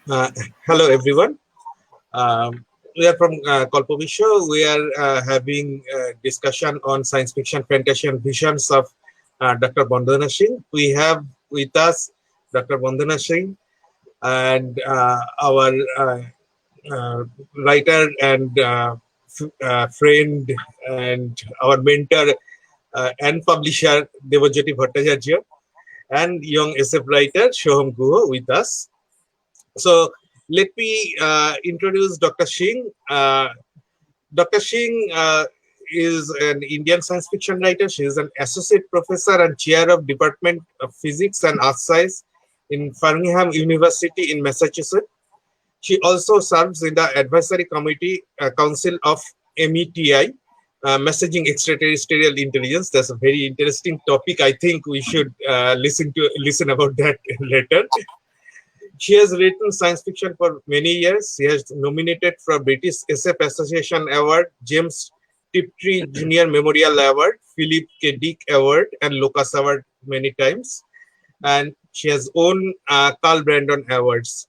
Uh, Hello, everyone. We are from Kalpovisho. We are having a discussion on science fiction, fantasy, and visions of Dr. Vandana Singh. We have with us Dr. Vandana Singh and our writer and friend and our mentor and publisher Debajyoti Bhattacharya and young SF writer Soham Guha with us. So let me introduce Dr. Singh. Dr. Singh is an Indian science fiction writer. She is an associate professor and chair of Department of Physics and Earth Science in Farnham University in Massachusetts. She also serves in the advisory committee council of METI, Messaging Extraterrestrial Intelligence. That's a very interesting topic. I think we should listen about that later. She has written science fiction for many years. She has nominated for British SF Association Award, James Tiptree Junior Memorial Award, Philip K. Dick Award, and Locus Award many times. And she has won Carl Brandon Awards.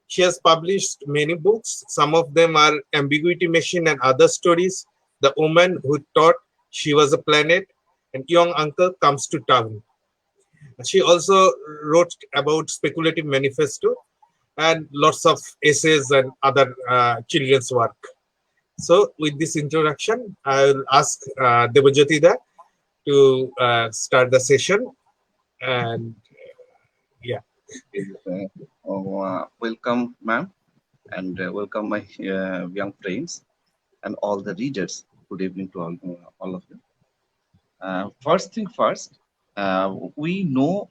She has published many books. Some of them are Ambiguity Machine and Other Stories, The Woman Who Thought She Was a Planet, and Young Uncle Comes to Town. She also wrote about Speculative Manifesto and lots of essays and other children's work. So with this introduction, I will ask Debajyoti da to start the session. And yeah. Welcome, ma'am, and welcome my young friends and all the readers. Good evening to all of you. First thing first, we know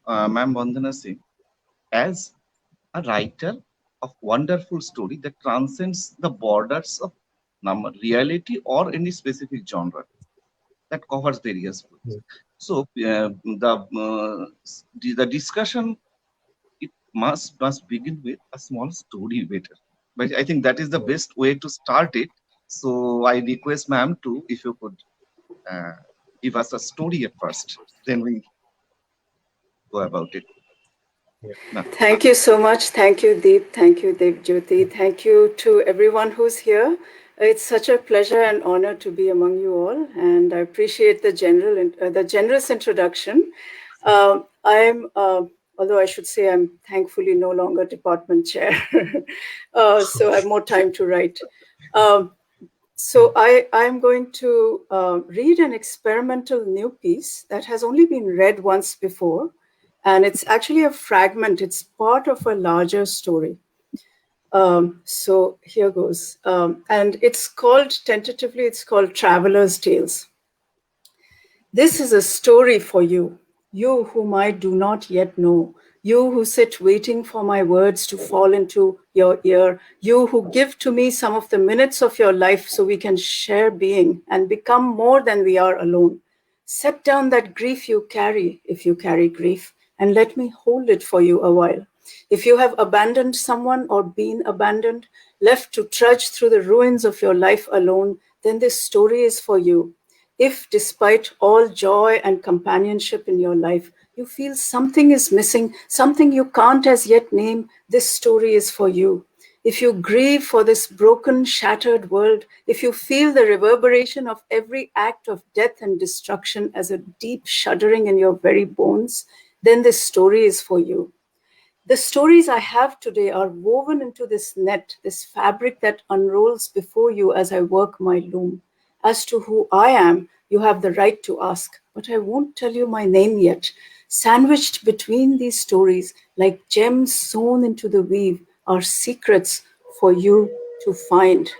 Ma'am Vandana Singh as a writer of wonderful story that transcends the borders of reality or any specific genre that covers various fields. So the discussion it must begin with a small story better. But I think that is the best way to start it. So I request ma'am to, if you could uh, give us a story at first, then we go about it. Ma'am. Thank you so much. Thank you, Deep. Thank you, Debajyoti. Thank you to everyone who's here. It's such a pleasure and honor to be among you all, and I appreciate the generous introduction. Although I should say I'm thankfully no longer department chair, so I have more time to write. So I'm going to read an experimental new piece that has only been read once before, and it's actually a fragment. It's part of a larger story. So here goes. And it's called, tentatively, it's called Traveler's Tales. This is a story for you, you whom I do not yet know, you who sit waiting for my words to fall into your ear, you who give to me some of the minutes of your life so we can share being and become more than we are alone. Set down that grief you carry, if you carry grief, and let me hold it for you a while. If you have abandoned someone or been abandoned, left to trudge through the ruins of your life alone, then this story is for you. If, despite all joy and companionship in your life, you feel something is missing, something you can't as yet name, this story is for you. If you grieve for this broken, shattered world, if you feel the reverberation of every act of death and destruction as a deep shuddering in your very bones, then this story is for you. The stories I have today are woven into this net, this fabric that unrolls before you as I work my loom. As to who I am, you have the right to ask, but I won't tell you my name yet. Sandwiched between these stories, like gems sewn into the weave, are secrets for you to find.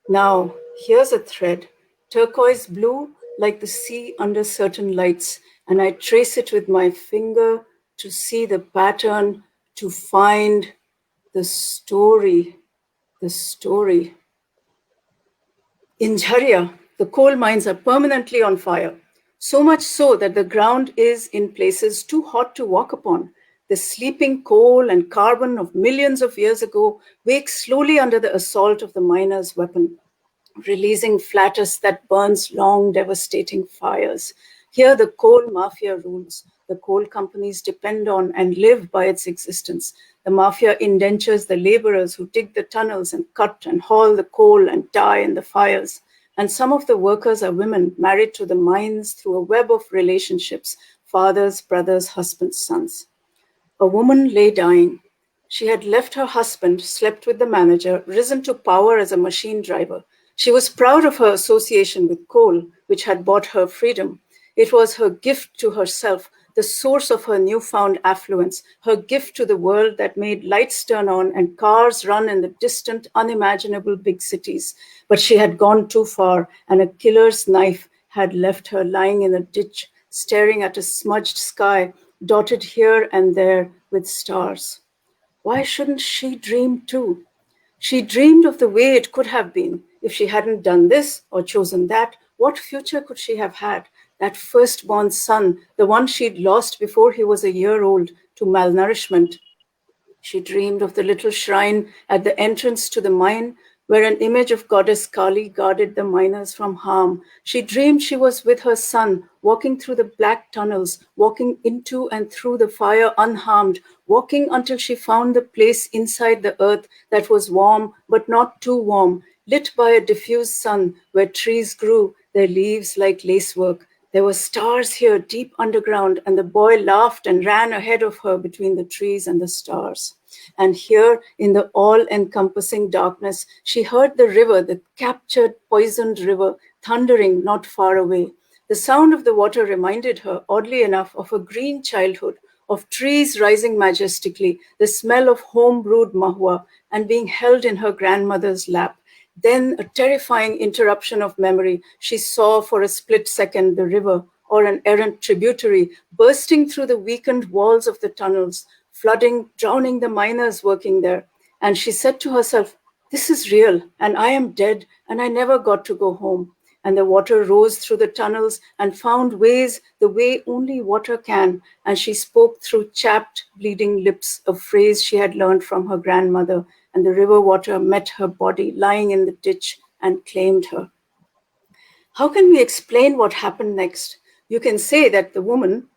Now, here's a thread, turquoise blue like the sea under certain lights, and I trace it with my finger to see the pattern, to find the story. The story. In Jharia, the coal mines are permanently on fire, so much so that the ground is in places too hot to walk upon. The sleeping coal and carbon of millions of years ago wake slowly under the assault of the miner's weapon, releasing flatus that burns long, devastating fires. Here the coal mafia rules. The coal companies depend on and live by its existence. The mafia indentures the laborers who dig the tunnels and cut and haul the coal and die in the fires. And some of the workers are women married to the mines through a web of relationships, fathers, brothers, husbands, sons. A woman lay dying. She had left her husband, slept with the manager, risen to power as a machine driver. She was proud of her association with coal, which had bought her freedom. It was her gift to herself, the source of her newfound affluence, her gift to the world that made lights turn on and cars run in the distant, unimaginable big cities. But she had gone too far, and a killer's knife had left her lying in a ditch, staring at a smudged sky, dotted here and there with stars. Why shouldn't she dream too? She dreamed of the way it could have been. If she hadn't done this or chosen that, what future could she have had? That firstborn son, the one she'd lost before he was a year old to malnourishment. She dreamed of the little shrine at the entrance to the mine where an image of goddess Kali guarded the miners from harm. She dreamed she was with her son, walking through the black tunnels, walking into and through the fire unharmed, walking until she found the place inside the earth that was warm but not too warm, lit by a diffused sun where trees grew, their leaves like lacework. There were stars here deep underground, and the boy laughed and ran ahead of her between the trees and the stars. And here, in the all-encompassing darkness, she heard the river, the captured, poisoned river, thundering not far away. The sound of the water reminded her, oddly enough, of a green childhood, of trees rising majestically, the smell of home-brewed mahua, and being held in her grandmother's lap. Then, a terrifying interruption of memory, she saw for a split second the river, or an errant tributary, bursting through the weakened walls of the tunnels, flooding, drowning the miners working there. And she said to herself, "This is real, and I am dead, and I never got to go home." And the water rose through the tunnels and found ways the way only water can. And she spoke through chapped, bleeding lips a phrase she had learned from her grandmother. And the river water met her body lying in the ditch and claimed her. How can we explain what happened next? You can say that the woman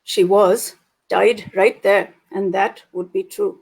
she was died right there, and that would be true.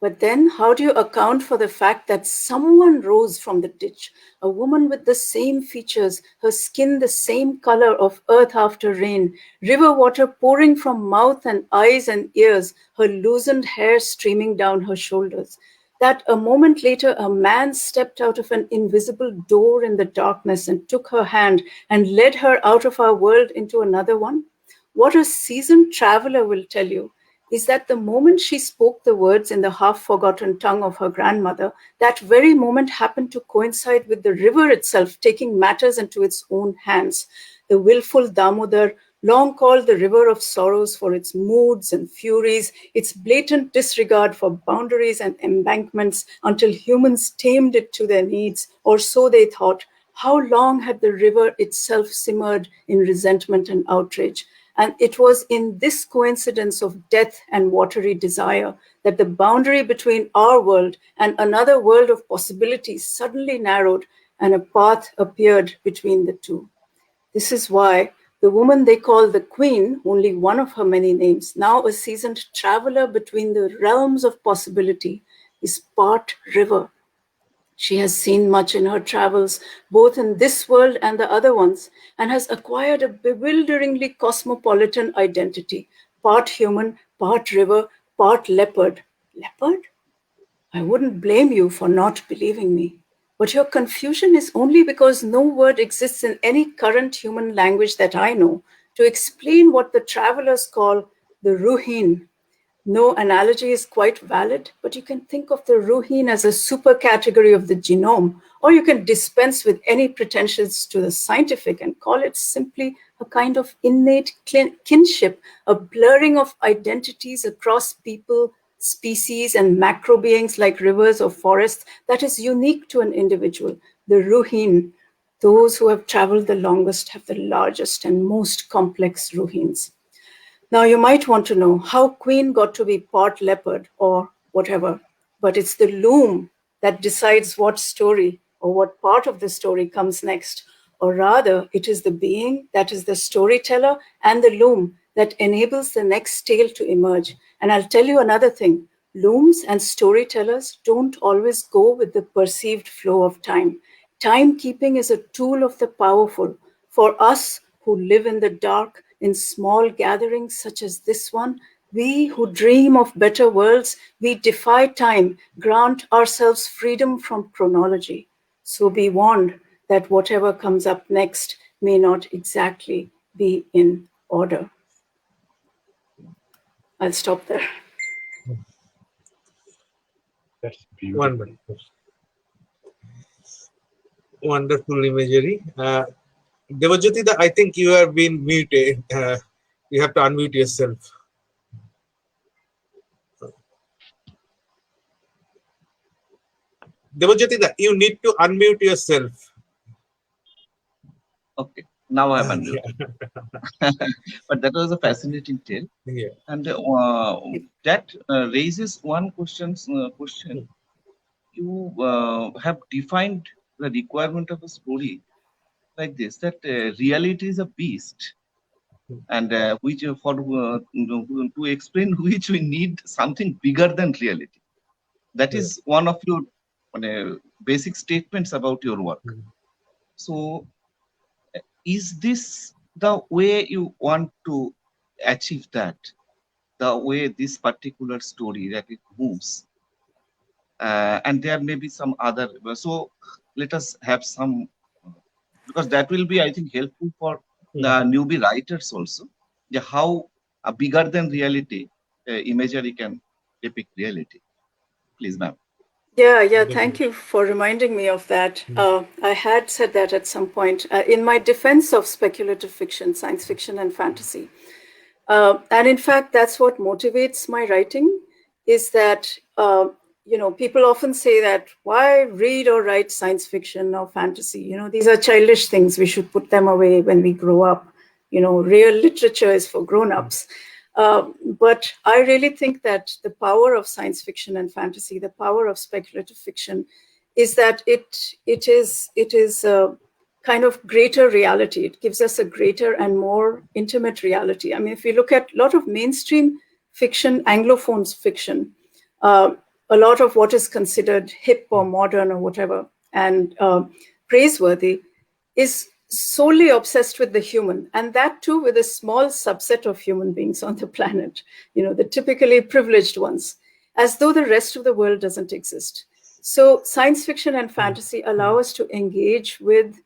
But then, how do you account for the fact that someone rose from the ditch, a woman with the same features, her skin the same color of earth after rain, river water pouring from mouth and eyes and ears, her loosened hair streaming down her shoulders? That a moment later, a man stepped out of an invisible door in the darkness and took her hand and led her out of our world into another one? What a seasoned traveler will tell you is that the moment she spoke the words in the half-forgotten tongue of her grandmother, that very moment happened to coincide with the river itself taking matters into its own hands. The willful Damodar, long called the river of sorrows for its moods and furies, its blatant disregard for boundaries and embankments until humans tamed it to their needs, or so they thought. How long had the river itself simmered in resentment and outrage? And it was in this coincidence of death and watery desire that the boundary between our world and another world of possibilities suddenly narrowed and a path appeared between the two. This is why the woman they call the Queen, only one of her many names, now a seasoned traveler between the realms of possibility, is part river. She has seen much in her travels, both in this world and the other ones, and has acquired a bewilderingly cosmopolitan identity, part human, part river, part leopard. Leopard? I wouldn't blame you for not believing me. But your confusion is only because no word exists in any current human language that I know to explain what the travelers call the ruhin. No analogy is quite valid, but you can think of the ruhin as a supercategory of the genome, or you can dispense with any pretensions to the scientific and call it simply a kind of innate kinship, a blurring of identities across people, species, and macro beings like rivers or forests that is unique to an individual. The ruhin, those who have traveled the longest have the largest and most complex ruhins. Now, you might want to know how Queen got to be part leopard or whatever, but it's the loom that decides what story or what part of the story comes next. Or rather, it is the being that is the storyteller and the loom that enables the next tale to emerge. And I'll tell you another thing. Looms and storytellers don't always go with the perceived flow of time. Timekeeping is a tool of the powerful. For us who live in the dark, in small gatherings such as this one, we who dream of better worlds, we defy time, grant ourselves freedom from chronology. So be warned that whatever comes up next may not exactly be in order. I'll stop there. That's beautiful. Wonderful. Wonderful imagery. Debajyoti, I think you have been muted. You have to unmute yourself. Debajyoti, you need to unmute yourself. Okay, now I have unmuted. Yeah. But that was a fascinating tale. Yeah. And that raises one question. You have defined the requirement of a story like this, that reality is a beast, and which to explain which we need something bigger than reality. That is one of your basic statements about your work. So is this the way you want to achieve that, the way this particular story that it moves? And there may be some other, so let us have some, because that will be, I think, helpful for the newbie writers also, how a bigger than reality imagery can depict reality. Please, ma'am. Yeah, thank you for reminding me of that. I had said that at some point in my defense of speculative fiction, science fiction and fantasy. And in fact, that's what motivates my writing, is that, people often say that, why read or write science fiction or fantasy? These are childish things. We should put them away when we grow up. Real literature is for grown-ups. But I really think that the power of science fiction and fantasy, the power of speculative fiction, is that it is a kind of greater reality. It gives us a greater and more intimate reality. I mean, if you look at a lot of mainstream fiction, Anglophone fiction, a lot of what is considered hip or modern or whatever and praiseworthy is solely obsessed with the human, and that too with a small subset of human beings on the planet, the typically privileged ones, as though the rest of the world doesn't exist. So science fiction and fantasy allow us to engage with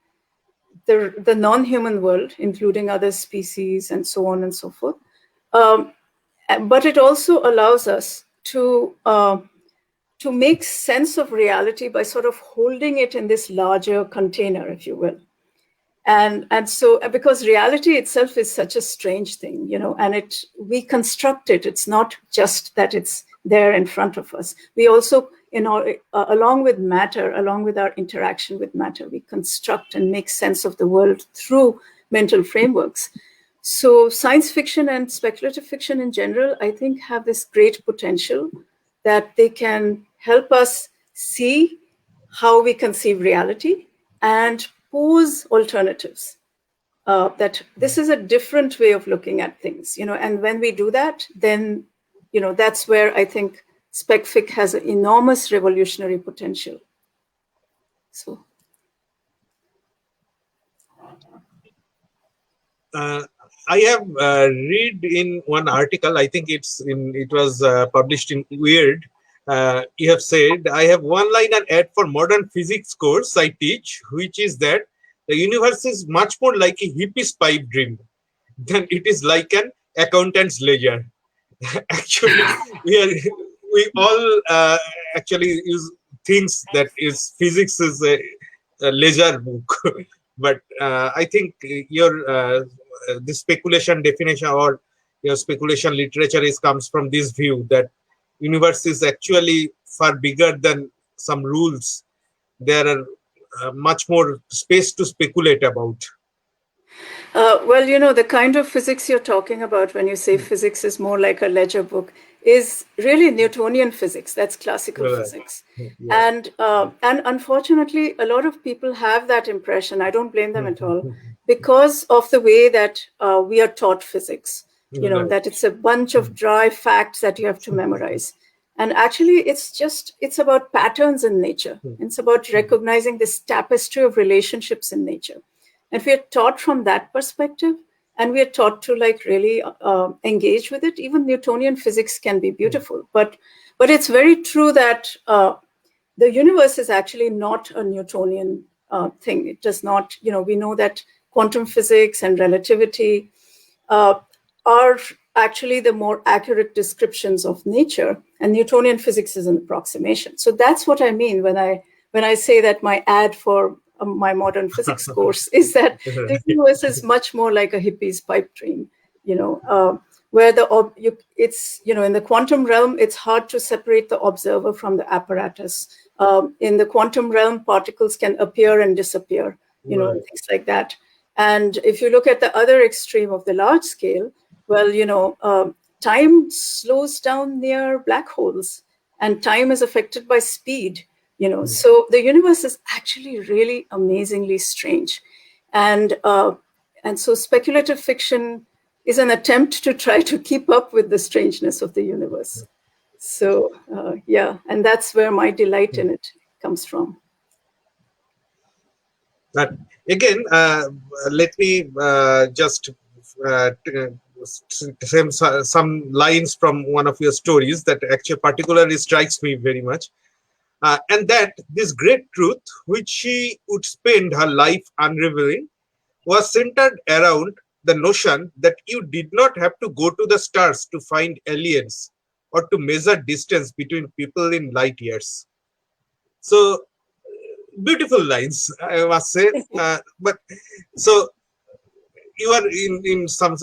the non-human world, including other species and so on and so forth. But it also allows us to make sense of reality by sort of holding it in this larger container, if you will. And so, because reality itself is such a strange thing, and we construct it. It's not just that it's there in front of us. We also, along with matter, along with our interaction with matter, we construct and make sense of the world through mental frameworks. So science fiction and speculative fiction in general, I think, have this great potential that they can help us see how we conceive reality and pose alternatives, that this is a different way of looking at things, and when we do that, then, that's where I think spec fic has an enormous revolutionary potential. So. I have read in one article, I think it was published in Weird. You have said, I have one line and ad for modern physics course I teach, which is that the universe is much more like a hippie's pipe dream than it is like an accountant's ledger. Actually, we all actually use things that is physics is a ledger book. But I think your the speculation definition or your speculation literature comes from this view that universe is actually far bigger than some rules. There are much more space to speculate about. Well, the kind of physics you're talking about when you say physics is more like a ledger book is really Newtonian physics. That's classical physics. Yeah. And unfortunately, a lot of people have that impression. I don't blame them at all, because of the way that we are taught physics. Right. that it's a bunch of dry facts that you have to memorize. And actually, it's about patterns in nature. It's about recognizing this tapestry of relationships in nature. And we are taught from that perspective, and we are taught to like really engage with it. Even Newtonian physics can be beautiful, but it's very true that the universe is actually not a Newtonian thing. It does not, we know that quantum physics and relativity are actually the more accurate descriptions of nature, and Newtonian physics is an approximation. So that's what I mean when I say that my ad for my modern physics course is that the universe is much more like a hippie's pipe dream, where it's in the quantum realm, it's hard to separate the observer from the apparatus. In the quantum realm, particles can appear and disappear, things like that. And if you look at the other extreme of the large scale, well, time slows down near black holes, and time is affected by speed. So the universe is actually really amazingly strange, and so speculative fiction is an attempt to try to keep up with the strangeness of the universe. So and that's where my delight in it comes from. But again, let me just some lines from one of your stories that actually particularly strikes me very much. And that this great truth, which she would spend her life unrevealing, was centered around the notion that you did not have to go to the stars to find aliens or to measure distance between people in light years. So, beautiful lines, I must say. But so you are in some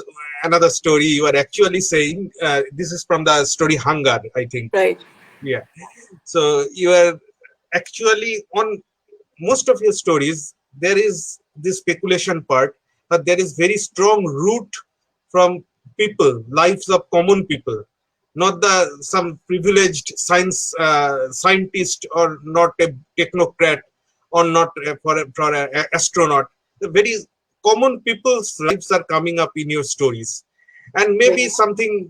another story. You are actually saying this is from the story Hunger, I think. Right. Yeah. So you are actually on most of your stories. There is this speculation part, but there is very strong root from people, lives of common people, not some privileged scientist or not a technocrat or not for an astronaut. The very common people's lives are coming up in your stories, and maybe something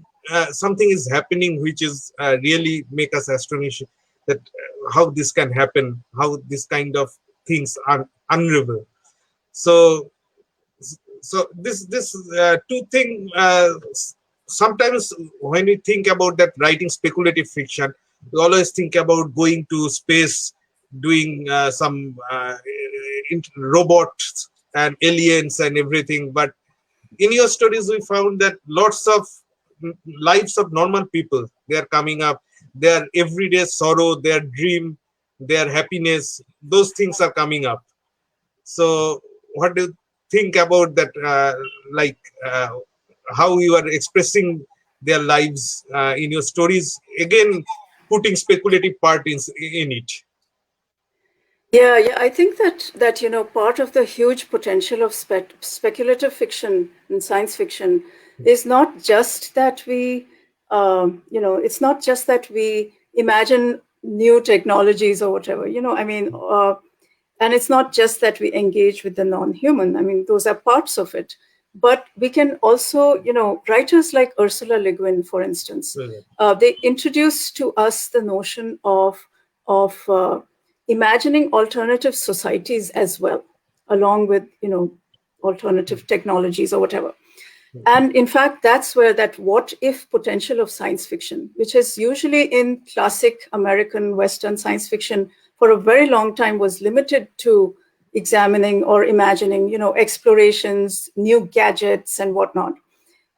is happening which is really make us astonished that how this can happen, how this kind of things are unravel. So this two thing. Sometimes when we think about that writing speculative fiction, we always think about going to space, doing some robots and aliens and everything. But in your stories, we found that lots of lives of normal people, they are coming up, their everyday sorrow, their dream, their happiness, those things are coming up. So what do you think about that, how you are expressing their lives in your stories, again putting speculative part in it? Yeah, I think that part of the huge potential of speculative fiction and science fiction is not just that we, it's not just that we imagine new technologies or whatever. And it's not just that we engage with the non-human. I mean, those are parts of it. But we can also, writers like Ursula Le Guin, for instance, they introduce to us the notion of imagining alternative societies as well, along with, alternative technologies or whatever. And in fact, that's where that what if potential of science fiction, which is usually in classic American Western science fiction for a very long time, was limited to examining or imagining, explorations, new gadgets and whatnot.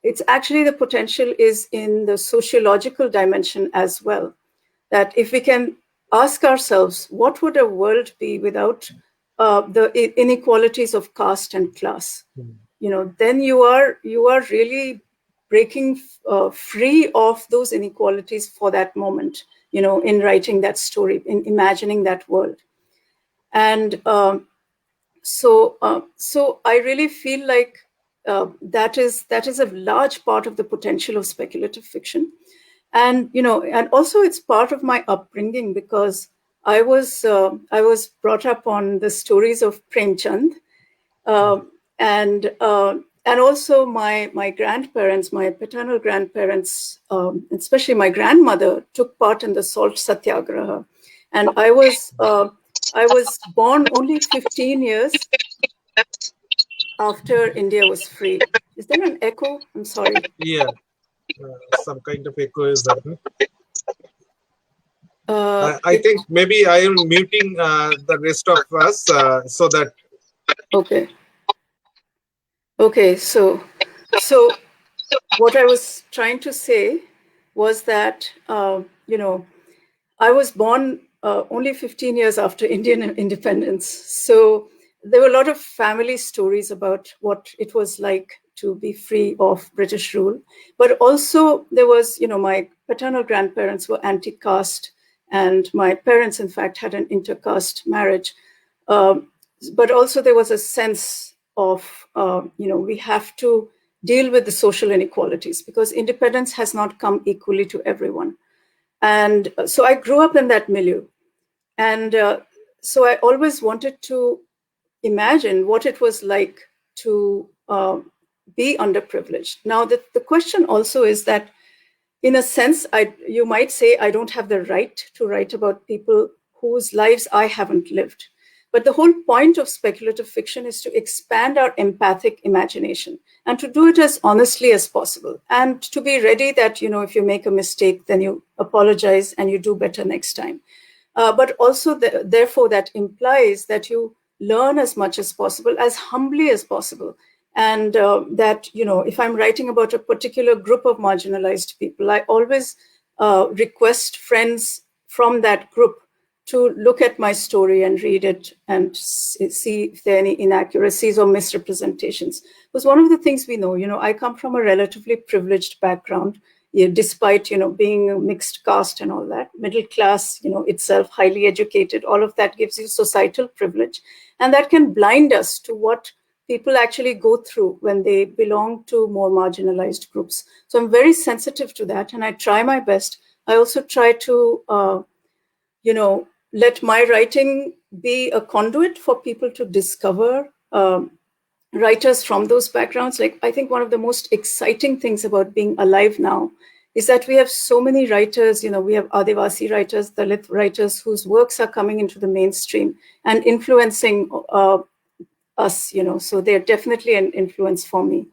It's actually the potential is in the sociological dimension as well. That if we can ask ourselves, what would a world be without the inequalities of caste and class? Then you are really breaking free of those inequalities for that moment, in writing that story, in imagining that world. And so I really feel like that is a large part of the potential of speculative fiction. And and also it's part of my upbringing, because I was brought up on the stories of Premchand, and and also my grandparents, my paternal grandparents, especially my grandmother, took part in the salt satyagraha, and I was born only 15 years after India was free. Is there an echo? I'm sorry. Yeah, some kind of echo is happening. I think maybe I am muting the rest of us so that. Okay. Okay. So what I was trying to say was that I was born only 15 years after Indian independence. So there were a lot of family stories about what it was like to be free of British rule. But also there was, my paternal grandparents were anti-caste, and my parents, in fact, had an intercaste marriage. But also there was a sense of, we have to deal with the social inequalities because independence has not come equally to everyone. And so I grew up in that milieu. And so I always wanted to imagine what it was like to be underprivileged. Now, the question also is that, in a sense, you might say I don't have the right to write about people whose lives I haven't lived. But the whole point of speculative fiction is to expand our empathic imagination and to do it as honestly as possible, and to be ready that, if you make a mistake, then you apologize and you do better next time. But also, therefore, that implies that you learn as much as possible, as humbly as possible. And that, if I'm writing about a particular group of marginalized people, I always request friends from that group to look at my story and read it and see if there are any inaccuracies or misrepresentations. Because one of the things we know, I come from a relatively privileged background, despite, being a mixed caste and all that, middle class, itself highly educated, all of that gives you societal privilege. And that can blind us to what people actually go through when they belong to more marginalized groups. So I'm very sensitive to that, and I try my best. I also try to, let my writing be a conduit for people to discover writers from those backgrounds. Like, I think one of the most exciting things about being alive now is that we have so many writers, we have Adivasi writers, Dalit writers whose works are coming into the mainstream and influencing us, so they're definitely an influence for me.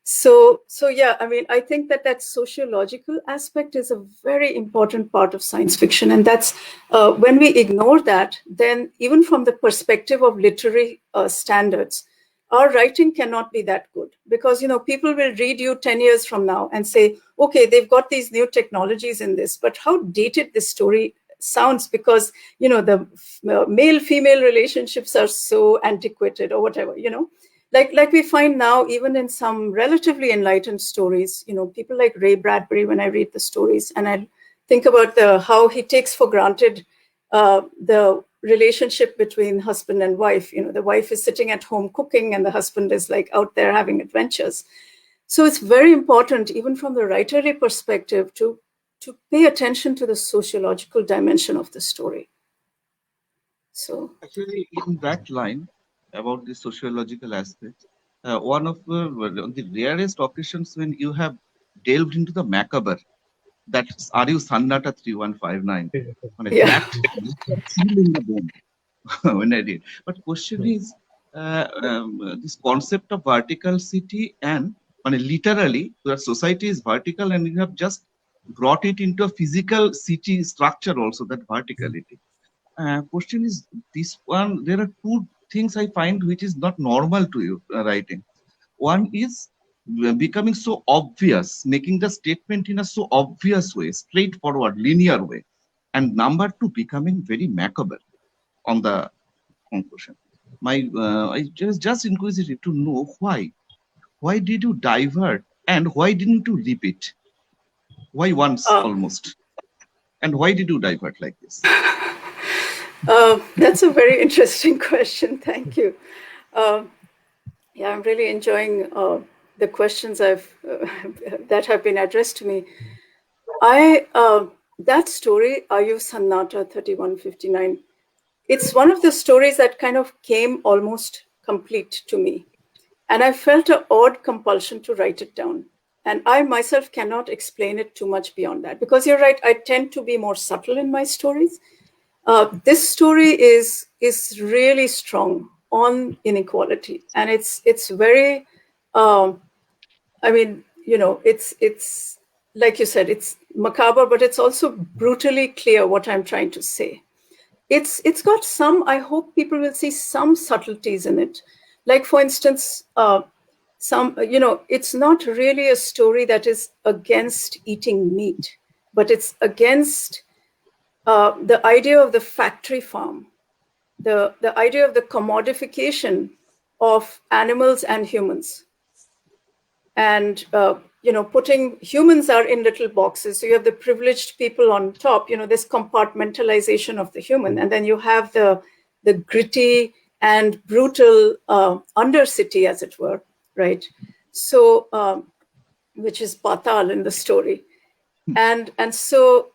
So yeah, I think that sociological aspect is a very important part of science fiction. And that's when we ignore that, then even from the perspective of literary standards, our writing cannot be that good, because, people will read you 10 years from now and say, okay, they've got these new technologies in this, but how dated this story sounds, because, the male-female relationships are so antiquated or whatever, like we find now, even in some relatively enlightened stories, people like Ray Bradbury, when I read the stories and I think about how he takes for granted the relationship between husband and wife. The wife is sitting at home cooking and the husband is like out there having adventures. So it's very important, even from the writerly perspective, to pay attention to the sociological dimension of the story. So actually, in that line about the sociological aspect, one of the rarest occasions when you have delved into the macabre, that's Are You Sannata 3159? yeah. That chill in the bone when I did. But question is, this concept of vertical city and literally, your society is vertical and you have just brought it into a physical city structure also, that verticality. Question is this one, there are two things I find which is not normal to you writing. One is becoming so obvious, making the statement in a so obvious way, straightforward, linear way. And number two, becoming very macabre on the conclusion. I was just inquisitive to know why. Why did you divert and why didn't you repeat? Why once almost? And why did you divert like this? That's a very interesting question. Thank you. Yeah, I'm really enjoying the questions that have been addressed to me. That story, Are You Sannata 3159, it's one of the stories that kind of came almost complete to me. And I felt an odd compulsion to write it down. And I myself cannot explain it too much beyond that, because you're right, I tend to be more subtle in my stories. This story is really strong on inequality, and it's very, I mean, it's like you said, it's macabre, but it's also brutally clear what I'm trying to say. It's got some, I hope people will see some subtleties in it. Like, for instance, it's not really a story that is against eating meat, but it's against the idea of the factory farm, the idea of the commodification of animals and humans. And putting humans are in little boxes. So you have the privileged people on top, this compartmentalization of the human, and then you have the gritty and brutal undercity, as it were, right? So which is Patal in the story. And so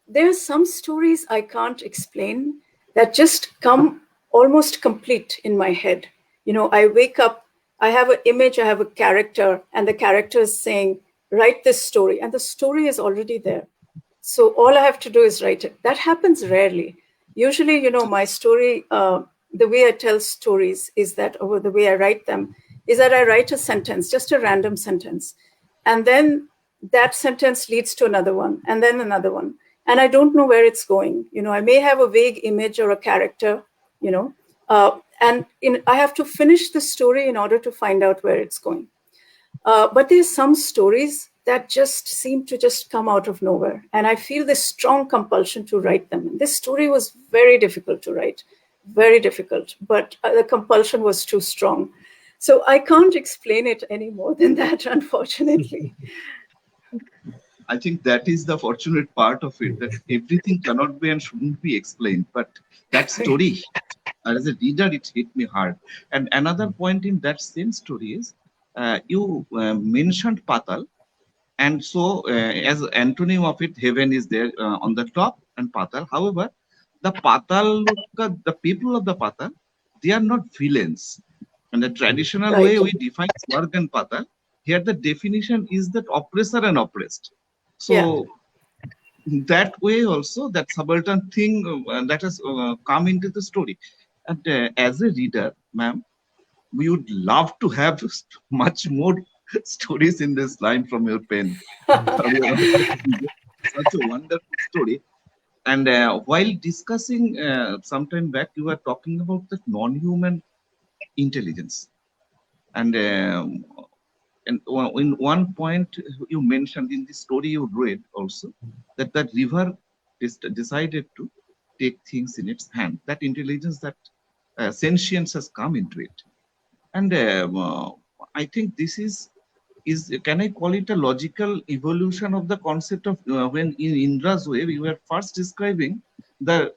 there are some stories I can't explain that just come almost complete in my head. I wake up, I have an image, I have a character, and the character is saying, write this story, and the story is already there. So all I have to do is write it. That happens rarely. Usually, my story, the way I tell stories is that, or the way I write them, is that I write a sentence, just a random sentence. And then that sentence leads to another one, and then another one. And I don't know where it's going. I may have a vague image or a character, and I have to finish the story in order to find out where it's going. But there's some stories that just seem to just come out of nowhere. And I feel this strong compulsion to write them. And this story was very difficult to write, very difficult, but the compulsion was too strong. So I can't explain it any more than that, unfortunately. I think that is the fortunate part of it, that everything cannot be and shouldn't be explained. But that story, as a reader, it hit me hard. And another point in that same story is, you mentioned Patal. And so, as antonym of it, heaven is there on the top and Patal. However, the Patal, the people of the Patal, they are not villains. In the traditional way, we define Swarg and Patal. Here, the definition is that oppressor and oppressed. So, that way also, that subaltern thing that has come into the story. And as a reader, ma'am, we would love to have much more stories in this line from your pen. Such a wonderful story. And while discussing sometime back, you were talking about the non-human intelligence. And in one point you mentioned in the story you read also, that the river decided to take things in its hand. That intelligence, that sentience has come into it. And I think this is can I call it a logical evolution of the concept of when in Indra's way we were first describing the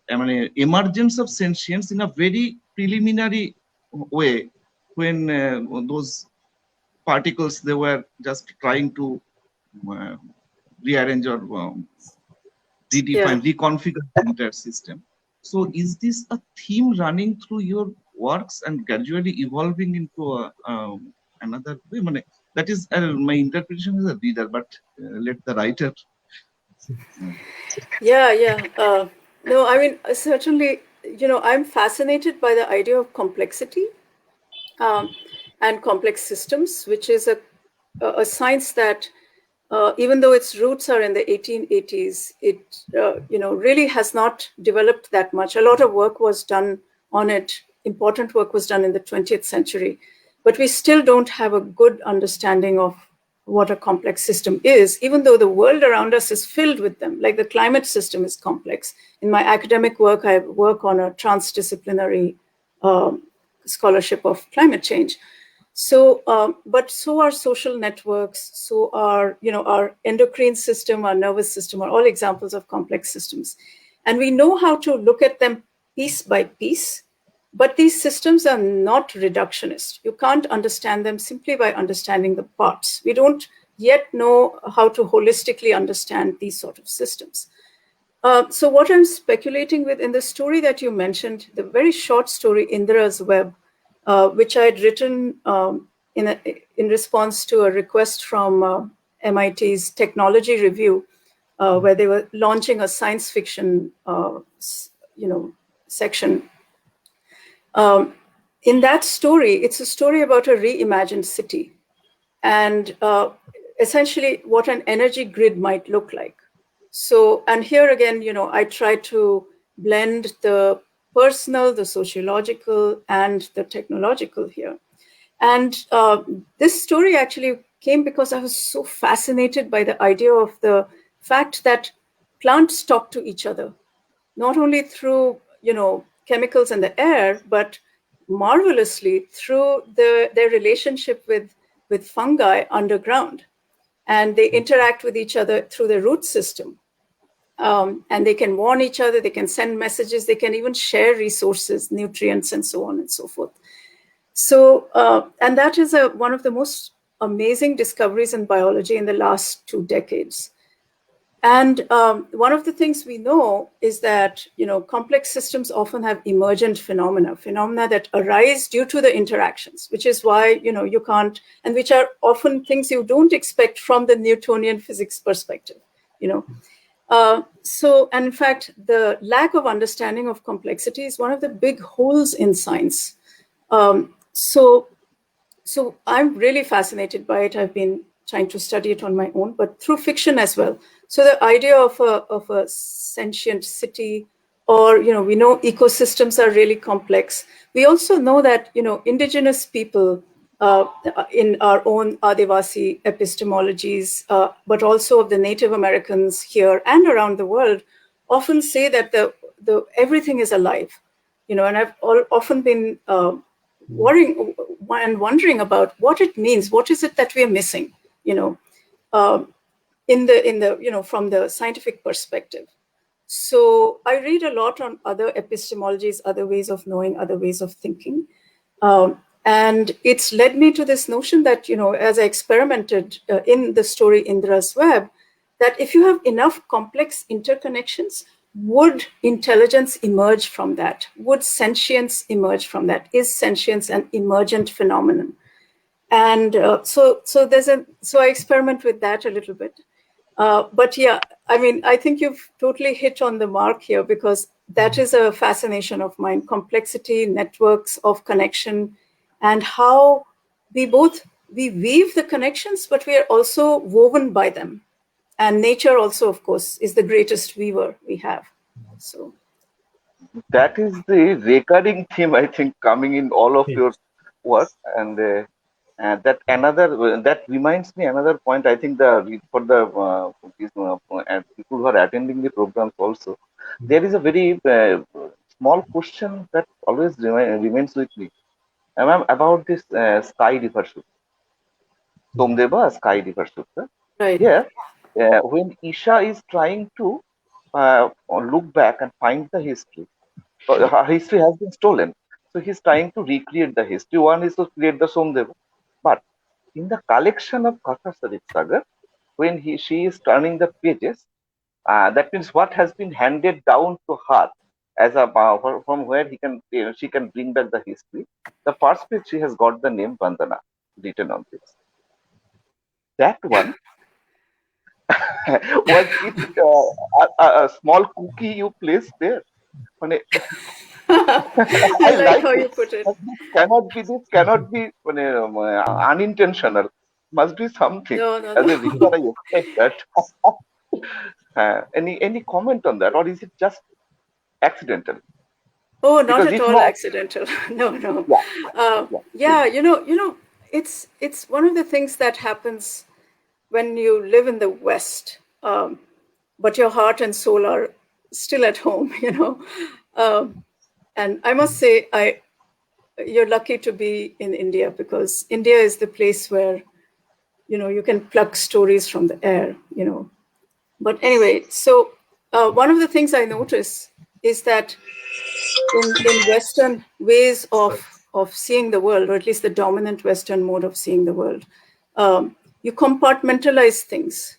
emergence of sentience in a very preliminary way, when those particles, they were just trying to rearrange or redefine, reconfigure the entire system. So is this a theme running through your works and gradually evolving into another way? That is my interpretation as a reader, but let the writer. No, I mean, certainly, I'm fascinated by the idea of complexity and complex systems, which is a science that, even though its roots are in the 1880s, it really has not developed that much. A lot of work was done on it. Important work was done in the 20th century, but we still don't have a good understanding of what a complex system is, even though the world around us is filled with them. Like the climate system is complex. In my academic work, I work on a transdisciplinary scholarship of climate change. So, but so are social networks, so are, our endocrine system, our nervous system are all examples of complex systems. And we know how to look at them piece by piece, but these systems are not reductionist. You can't understand them simply by understanding the parts. We don't yet know how to holistically understand these sort of systems. So what I'm speculating with in the story that you mentioned, the very short story, Indra's Web, which I had written in response to a request from MIT's Technology Review, where they were launching a science fiction, section. In that story, it's a story about a reimagined city, and essentially what an energy grid might look like. So, and here again, I try to blend the personal, the sociological, and the technological here. And this story actually came because I was so fascinated by the idea of the fact that plants talk to each other, not only through, chemicals in the air, but marvelously through their relationship with fungi underground. And they interact with each other through the root system. And they can warn each other, they can send messages, they can even share resources, nutrients, and so on and so forth. So, and that is one of the most amazing discoveries in biology in the last 2 decades. And one of the things we know is that, complex systems often have emergent phenomena that arise due to the interactions, which is why, you can't, and which are often things you don't expect from the Newtonian physics perspective, So, and in fact, the lack of understanding of complexity is one of the big holes in science. So I'm really fascinated by it. I've been trying to study it on my own, but through fiction as well. So the idea of a sentient city, or, we know ecosystems are really complex. We also know that, indigenous people in our own Adivasi epistemologies, but also of the Native Americans here and around the world, often say that the everything is alive, and I've often been worrying and wondering about what it means. What is it that we are missing, in the from the scientific perspective. So I read a lot on other epistemologies, other ways of knowing, other ways of thinking. And it's led me to this notion that, as I experimented in the story Indra's Web, that if you have enough complex interconnections, would intelligence emerge from that? Would sentience emerge from that? Is sentience an emergent phenomenon? And so I experiment with that a little bit. But yeah, I mean, I think you've totally hit on the mark here, because that is a fascination of mine: complexity, networks of connection, and how we weave the connections, but we are also woven by them. And nature also, of course, is the greatest weaver we have. So That is the recurring theme, I think, coming in all of your work. And that reminds me another point. I think for the people who are attending the programs also, there is a very small question that always remains with me about this sky river sutra. Somdeva sky river sutra. right. Here, when Isha is trying to look back and find the history, her history has been stolen. So he's trying to recreate the history. One is to create the Somdeva. But in the collection of Katha Sarit Sagar, when she is turning the pages, that means what has been handed down to her as a from where she can bring back the history. The first page she has got the name Vandana written on this. That one was it a small cookie you placed there? I I like like how it. you put it. But this cannot be unintentional. Must be something. No. As a reader, I expect that. Any comment on that, or is it just accidental? Oh, not Because at if all not, accidental. No. yeah. Yeah, it's one of the things that happens when you live in the West, but your heart and soul are still at home. And I must say, you're lucky to be in India, because India is the place where you can pluck stories from the air. But anyway, so one of the things I notice is that in Western ways of seeing the world, or at least the dominant Western mode of seeing the world, you compartmentalize things.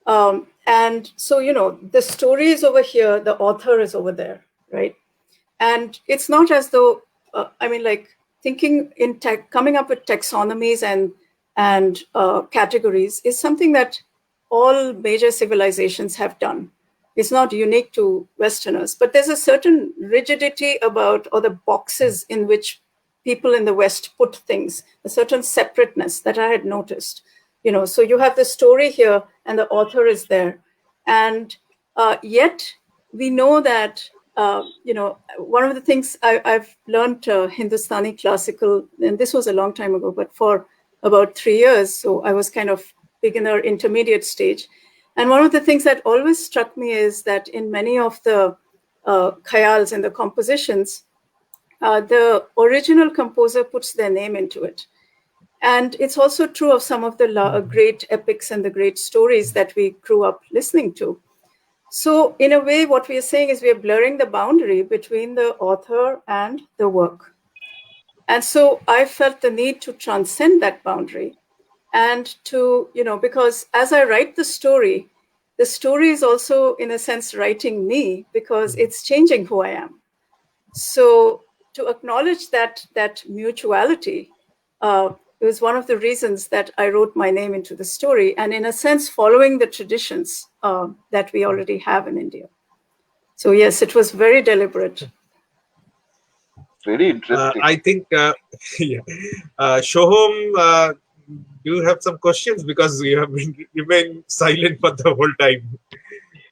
And so, the story is over here, the author is over there, right? And it's not as though, thinking in coming up with taxonomies and categories is something that all major civilizations have done. It's not unique to Westerners, but there's a certain rigidity about, or the boxes in which people in the West put things, a certain separateness that I had noticed. So you have the story here and the author is there. And yet we know that, one of the things I've learned Hindustani classical, and this was a long time ago, but for about 3 years. So I was kind of beginner intermediate stage. And one of the things that always struck me is that in many of the khayals and the compositions, the original composer puts their name into it. And it's also true of some of the great epics and the great stories that we grew up listening to. So in a way, what we are saying is we are blurring the boundary between the author and the work. And so I felt the need to transcend that boundary and to, because as I write the story is also, in a sense, writing me because it's changing who I am. So to acknowledge that mutuality was one of the reasons that I wrote my name into the story, and in a sense, following the traditions that we already have in India. So yes, it was very deliberate. Very interesting. I think, yeah. Soham, do you have some questions? Because you have remained silent for the whole time.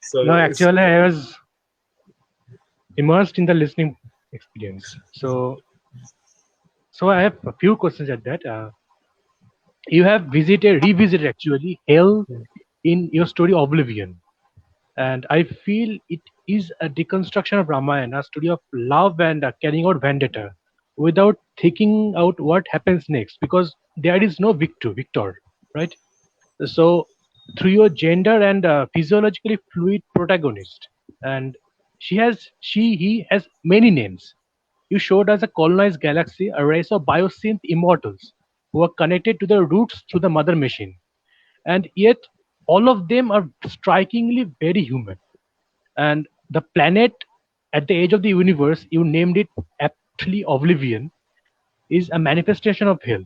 So No, actually, I was immersed in the listening experience. So I have a few questions at that. You have revisited actually hell in your story Oblivion. And I feel it is a deconstruction of Ramayana, a story of love and carrying out vendetta without thinking out what happens next, because there is no victor, right? So through your gender and physiologically fluid protagonist, and he has many names. You showed us a colonized galaxy, a race of biosynth immortals who are connected to their roots through the mother machine. And yet, all of them are strikingly very human. And the planet at the edge of the universe, you named it aptly Oblivion, is a manifestation of hell.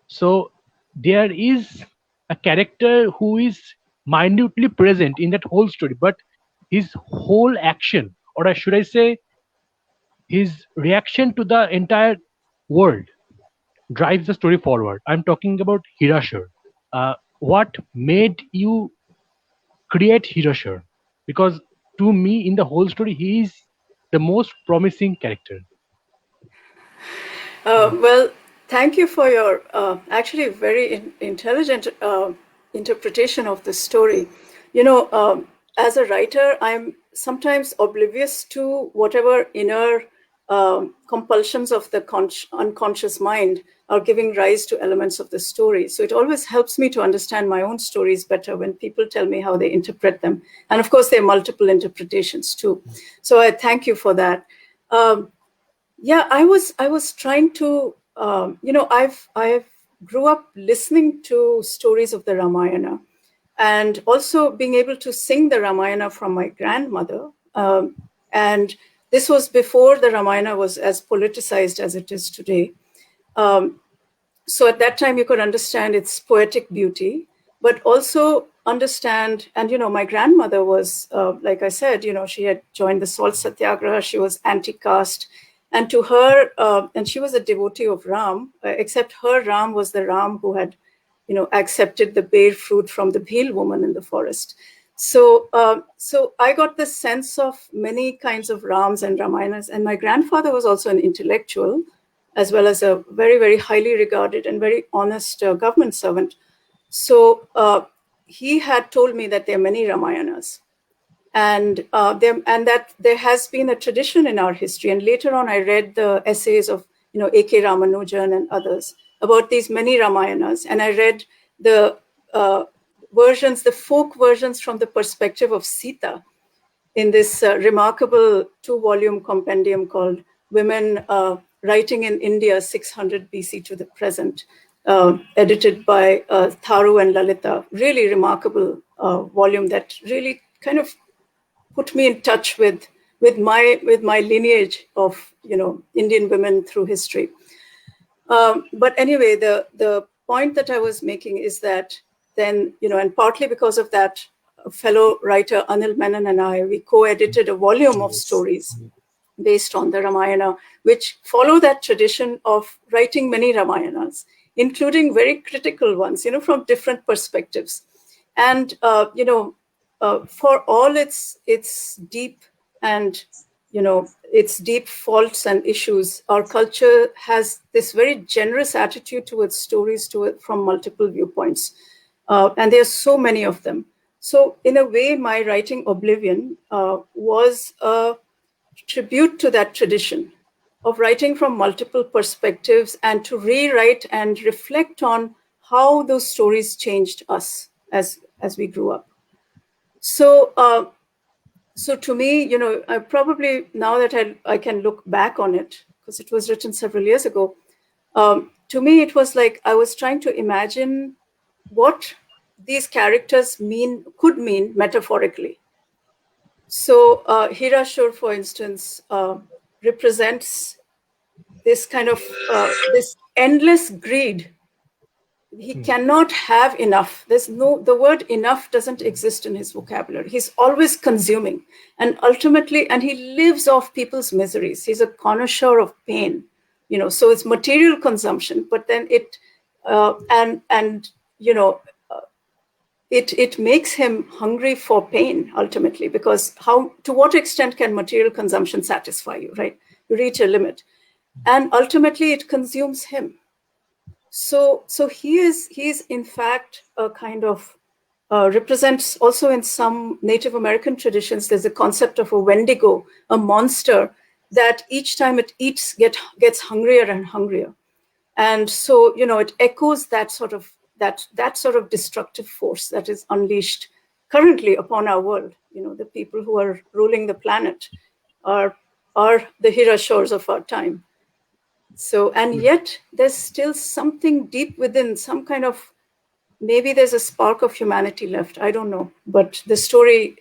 So there is a character who is minutely present in that whole story, but his whole action, or should I say, his reaction to the entire world drives the story forward. I'm talking about Hirashur. What made you create Hirashur? Because to me, in the whole story, he is the most promising character. Well, thank you for your actually very intelligent interpretation of the story. As a writer, I'm sometimes oblivious to whatever inner compulsions of the unconscious mind are giving rise to elements of the story. So it always helps me to understand my own stories better when people tell me how they interpret them. And of course, there are multiple interpretations too. So I thank you for that. Yeah, I was trying to, I've grew up listening to stories of the Ramayana and also being able to sing the Ramayana from my grandmother. And this was before the Ramayana was as politicized as it is today. So at that time, you could understand its poetic beauty, but also understand, and, my grandmother was, like I said, she had joined the salt satyagraha, she was anti-caste. And to her, and she was a devotee of Ram, except her Ram was the Ram who had, accepted the bare fruit from the Bhil woman in the forest. So I got the sense of many kinds of Rams and Ramayanas. And my grandfather was also an intellectual, as well as a very, very highly regarded and very honest government servant. So he had told me that there are many Ramayanas. And that there has been a tradition in our history. And later on, I read the essays of, A.K. Ramanujan and others about these many Ramayanas. And I read the versions, the folk versions from the perspective of Sita in this remarkable 2-volume compendium called Women Writing in India 600 BC to the Present, edited by Tharu and Lalita. Really remarkable volume that really kind of put me in touch with with my lineage of Indian women through history. But anyway, the point that I was making is that then, and partly because of that, a fellow writer Anil Menon and I, we co-edited a volume of stories based on the Ramayana, which follow that tradition of writing many Ramayanas, including very critical ones, from different perspectives. And, for all its deep and, its deep faults and issues, our culture has this very generous attitude towards stories from multiple viewpoints. And there are so many of them. So in a way, my writing Oblivion was a tribute to that tradition of writing from multiple perspectives and to rewrite and reflect on how those stories changed us as we grew up. So, so to me, I probably, now that I can look back on it, because it was written several years ago, to me, it was like I was trying to imagine what these characters could mean metaphorically. So Hirashur, for instance, represents this kind of this endless greed. He cannot have enough. The word enough doesn't exist in his vocabulary. He's always consuming, and ultimately, and he lives off people's miseries. He's a connoisseur of pain, so it's material consumption, but then it it makes him hungry for pain ultimately, because to what extent can material consumption satisfy you, right? You reach a limit, and ultimately it consumes him. So he is in fact a kind of represents also in some Native American traditions. There's a concept of a Wendigo, a monster that each time it eats gets hungrier and hungrier, and so it echoes that sort of destructive force that is unleashed currently upon our world. The people who are ruling the planet are the Hirashurs of our time. So, and yet there's still something deep within, some kind of, maybe there's a spark of humanity left. I don't know. But the story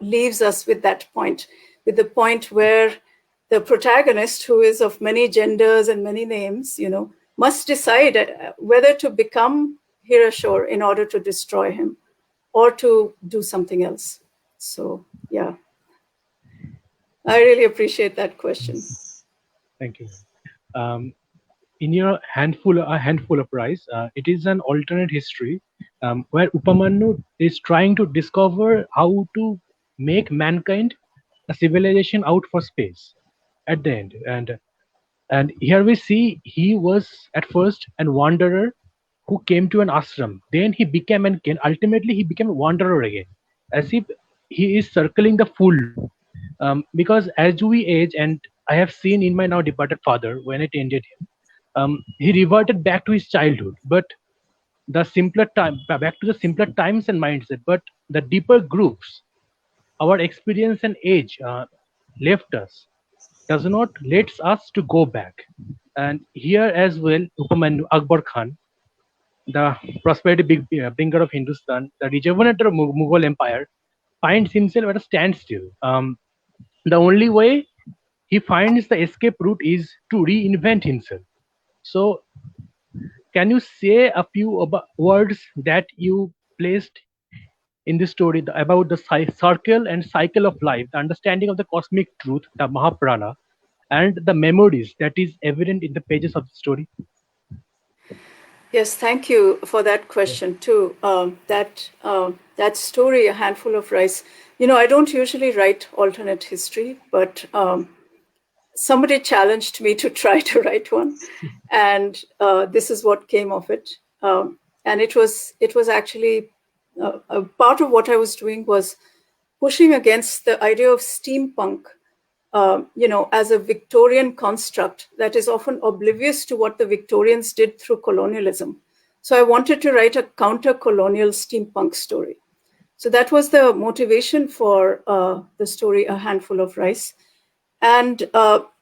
leaves us with that point, with the point where the protagonist, who is of many genders and many names, must decide whether to become Hirashur in order to destroy him or to do something else. So, yeah. I really appreciate that question. Thank you. In your A Handful of Rice, it is an alternate history where Upamanyu is trying to discover how to make mankind a civilization out for space at the end. And here we see he was at first an wanderer who came to an ashram. Then he became ultimately he became a wanderer again, as if he is circling the full loop. Because as we age, and I have seen in my now departed father, when it ended him, he reverted back to his childhood, but back to the simpler times and mindset. But the deeper grooves our experience and age left us does not lets us to go back. And here as well, Upamanyu Akbar Khan, the prosperity bringer of Hindustan, the rejuvenator of Mughal Empire, finds himself at a standstill. The only way he finds the escape route is to reinvent himself. So, can you say a few words that you placed in this story about the circle and cycle of life, the understanding of the cosmic truth, the Mahaprana, and the memories that is evident in the pages of the story? Yes, thank you for that question too. That story, A Handful of Rice. I don't usually write alternate history, but somebody challenged me to try to write one, and this is what came of it. And it was actually a part of what I was doing was pushing against the idea of steampunk, as a Victorian construct that is often oblivious to what the Victorians did through colonialism. So I wanted to write a counter-colonial steampunk story. So that was the motivation for the story, A Handful of Rice. And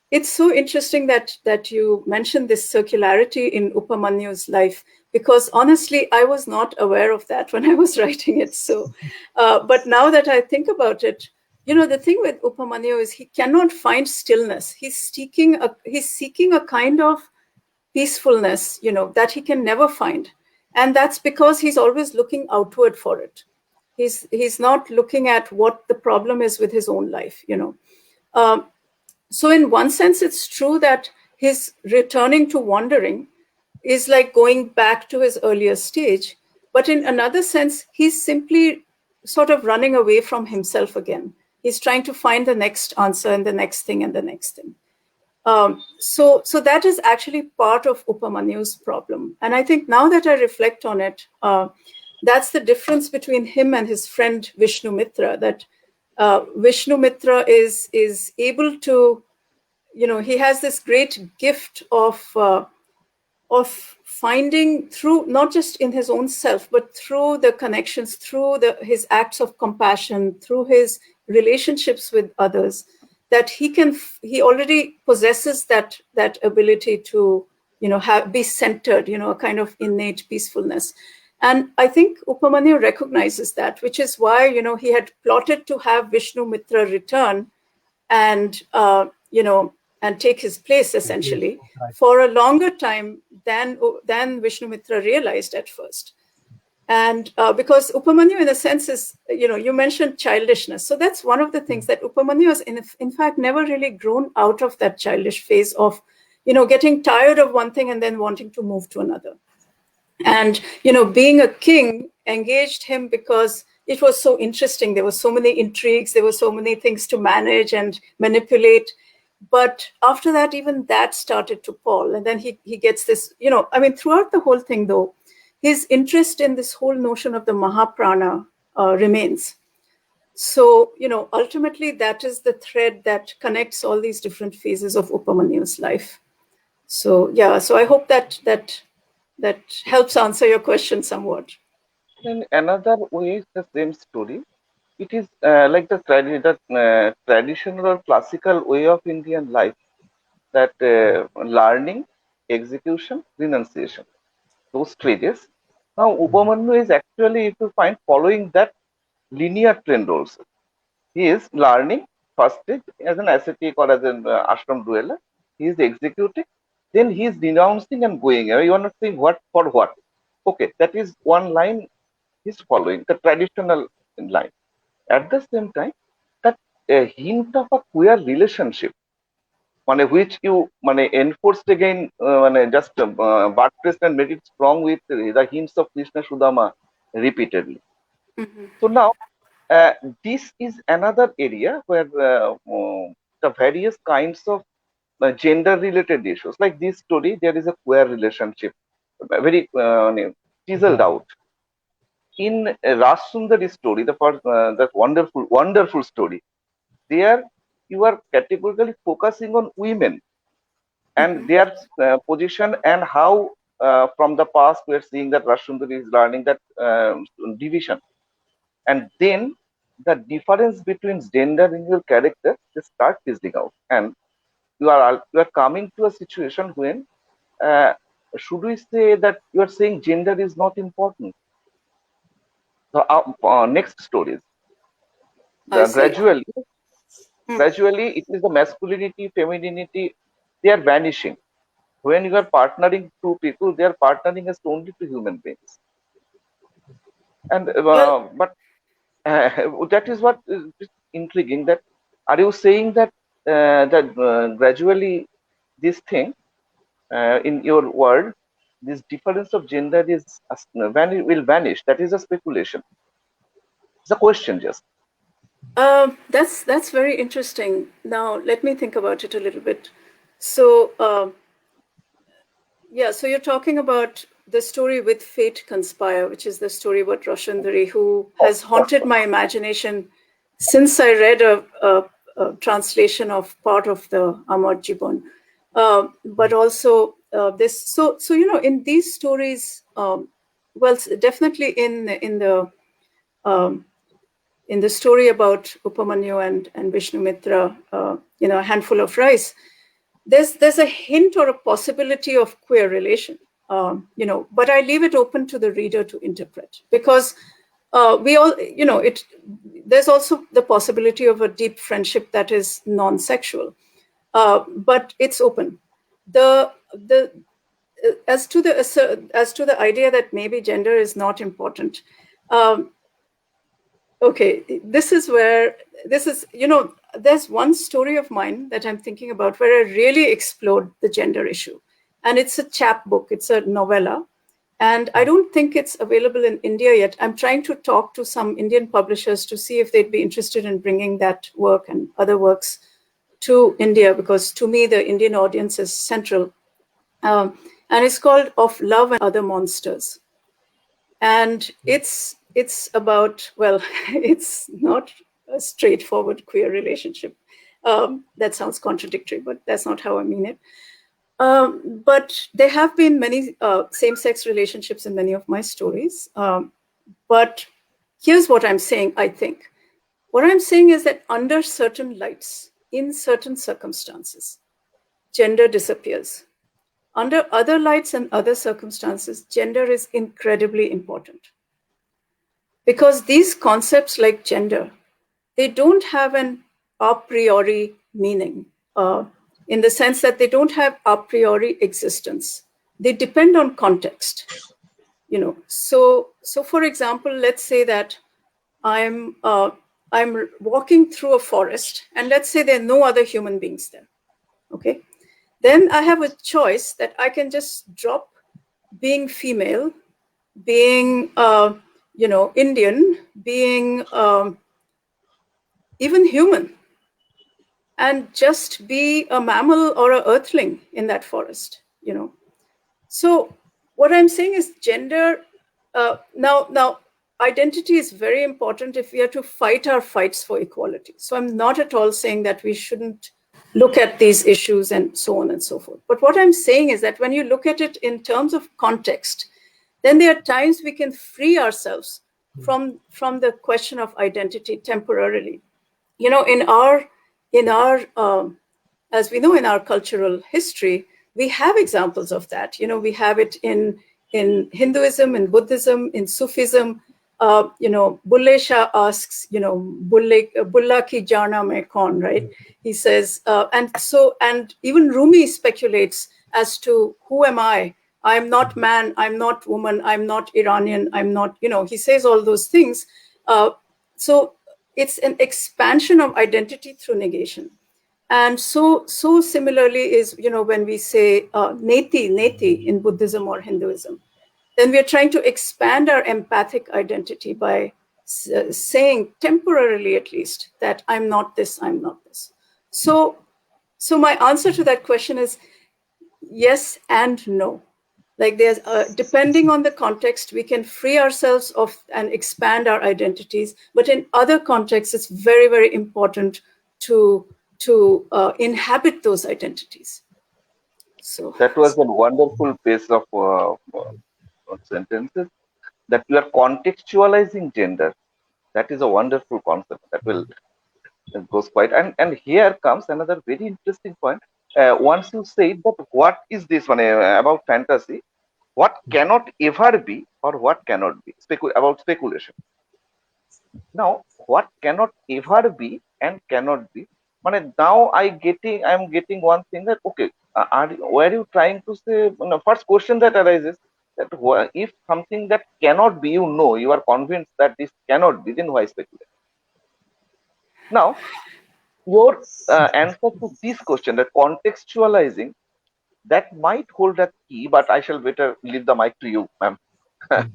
it's so interesting that you mentioned this circularity in Upamanyu's life, because honestly, I was not aware of that when I was writing it. So, but now that I think about it, the thing with Upamanyu is he cannot find stillness. He's seeking a kind of peacefulness, that he can never find. And that's because he's always looking outward for it. He's not looking at what the problem is with his own life, So in one sense, it's true that his returning to wandering is like going back to his earlier stage. But in another sense, he's simply sort of running away from himself again. He's trying to find the next answer and the next thing and the next thing. So that is actually part of Upamanyu's problem. And I think now that I reflect on it, that's the difference between him and his friend Vishnumitra, that Vishnumitra is able to, he has this great gift of finding through, not just in his own self, but through the connections, through his acts of compassion, through his relationships with others, that he already possesses that ability to, be centered, a kind of innate peacefulness. And I think Upamanyu recognizes that, which is why, he had plotted to have Vishnumitra return and, and take his place essentially for a longer time than Vishnumitra realized at first. And because Upamanyu, in a sense, is, you mentioned childishness. So that's one of the things that Upamanyu has, in fact, never really grown out of that childish phase of, getting tired of one thing and then wanting to move to another. And, being a king engaged him because it was so interesting. There were so many intrigues. There were so many things to manage and manipulate. But after that, even that started to pall. And then he gets this, throughout the whole thing, though, his interest in this whole notion of the Mahaprana remains. So, ultimately, that is the thread that connects all these different phases of Upamanyu's life. So, yeah, so I hope that helps answer your question somewhat. In another way, the same story. It is like the traditional or classical way of Indian life, that learning, execution, renunciation, those stages. Now, Upamanyu is actually, if you find, following that linear trend also. He is learning first stage as an ascetic or as an ashram dweller. He is executing, then he is renouncing and going. You are not saying what for what. Okay, that is one line he's following, the traditional line. At the same time, that hint of a queer relationship, which you enforced again, just buttressed and made it strong with the hints of Krishna Sudama repeatedly. Mm-hmm. So now, this is another area where the various kinds of gender-related issues, like this story, there is a queer relationship, very chiseled out. In Raj Sundari's story, the first, that wonderful story, there you are categorically focusing on women and their position, and how from the past we are seeing that Raj Sundari is learning that division. And then the difference between gender in your character, they start fizzling out, and you are coming to a situation when should we say that you are saying gender is not important. So next stories, gradually it is the masculinity, femininity, they are vanishing. When you are partnering two people, they are partnering as only two human beings. And but that is what is intriguing. That are you saying that gradually this thing in your world, this difference of gender will vanish? That is a speculation. It's a question, just. That's very interesting. Now let me think about it a little bit. So yeah, so you're talking about the story With Fate Conspire, which is the story about Roshundari, who has haunted my imagination since I read a translation of part of the Amar Jibon. But also this, so in these stories, well, definitely in the story about Upamanyu and Vishnumitra, a handful of rice, there's a hint or a possibility of queer relation, but I leave it open to the reader to interpret, because we all, there's also the possibility of a deep friendship that is non-sexual, but it's open. As to the idea that maybe gender is not important. Okay, this is, there's one story of mine that I'm thinking about where I really explored the gender issue. And it's a chapbook, it's a novella. And I don't think it's available in India yet. I'm trying to talk to some Indian publishers to see if they'd be interested in bringing that work and other works to India, because to me, the Indian audience is central. And it's called Of Love and Other Monsters. And it's about, well, it's not a straightforward queer relationship. That sounds contradictory, but that's not how I mean it. But there have been many same-sex relationships in many of my stories. But here's what I'm saying, I think. What I'm saying is that under certain lights, in certain circumstances, gender disappears. Under other lights and other circumstances, gender is incredibly important. Because these concepts like gender, they don't have an a priori meaning in the sense that they don't have a priori existence. They depend on context. So for example, let's say that I'm walking through a forest, and let's say there are no other human beings there. Okay, then I have a choice that I can just drop being female, being Indian, being even human, and just be a mammal or an earthling in that forest. So what I'm saying is gender. Now, identity is very important if we are to fight our fights for equality. So I'm not at all saying that we shouldn't look at these issues and so on and so forth. But what I'm saying is that when you look at it in terms of context, then there are times we can free ourselves from the question of identity temporarily. In our as we know, in our cultural history, we have examples of that. We have it in Hinduism, in Buddhism, in Sufism. Bulle Shah asks, Bulla ki jana mein kaun, right? He says, and even Rumi speculates as to who am I? I'm not man, I'm not woman, I'm not Iranian, I'm not, he says all those things. So it's an expansion of identity through negation. And so similarly is, when we say neti in Buddhism or Hinduism, then we are trying to expand our empathic identity by saying temporarily, at least, that I'm not this, I'm not this. So my answer to that question is yes and no. Like there's, depending on the context, we can free ourselves of and expand our identities. But in other contexts, it's very, very important to inhabit those identities. So that was a wonderful piece of sentences, that we are contextualizing gender. That is a wonderful concept that will goes quite. And here comes another very interesting point. Once you say that what is this one about fantasy, what cannot ever be or what cannot be, about speculation. Now, what cannot ever be and cannot be. Now I'm getting one thing that okay, were you trying to say? First question that arises, that if something that cannot be, you are convinced that this cannot be, then why speculate? Now, your answer to this question, that contextualizing, that might hold a key, but I shall better leave the mic to you, ma'am, on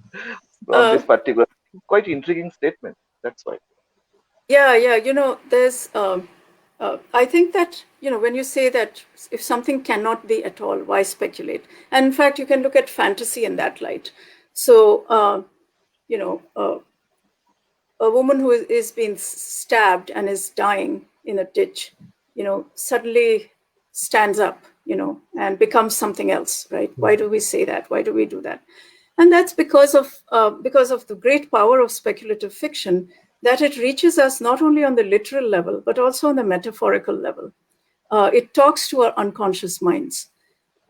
this particular quite intriguing statement. That's why. Yeah. There's. I think that when you say that if something cannot be at all, why speculate? And in fact, you can look at fantasy in that light. So a woman who is being stabbed and is dying in a ditch, suddenly stands up, and becomes something else, right? Why do we say that? Why do we do that? And that's because of the great power of speculative fiction, that it reaches us not only on the literal level, but also on the metaphorical level. It talks to our unconscious minds.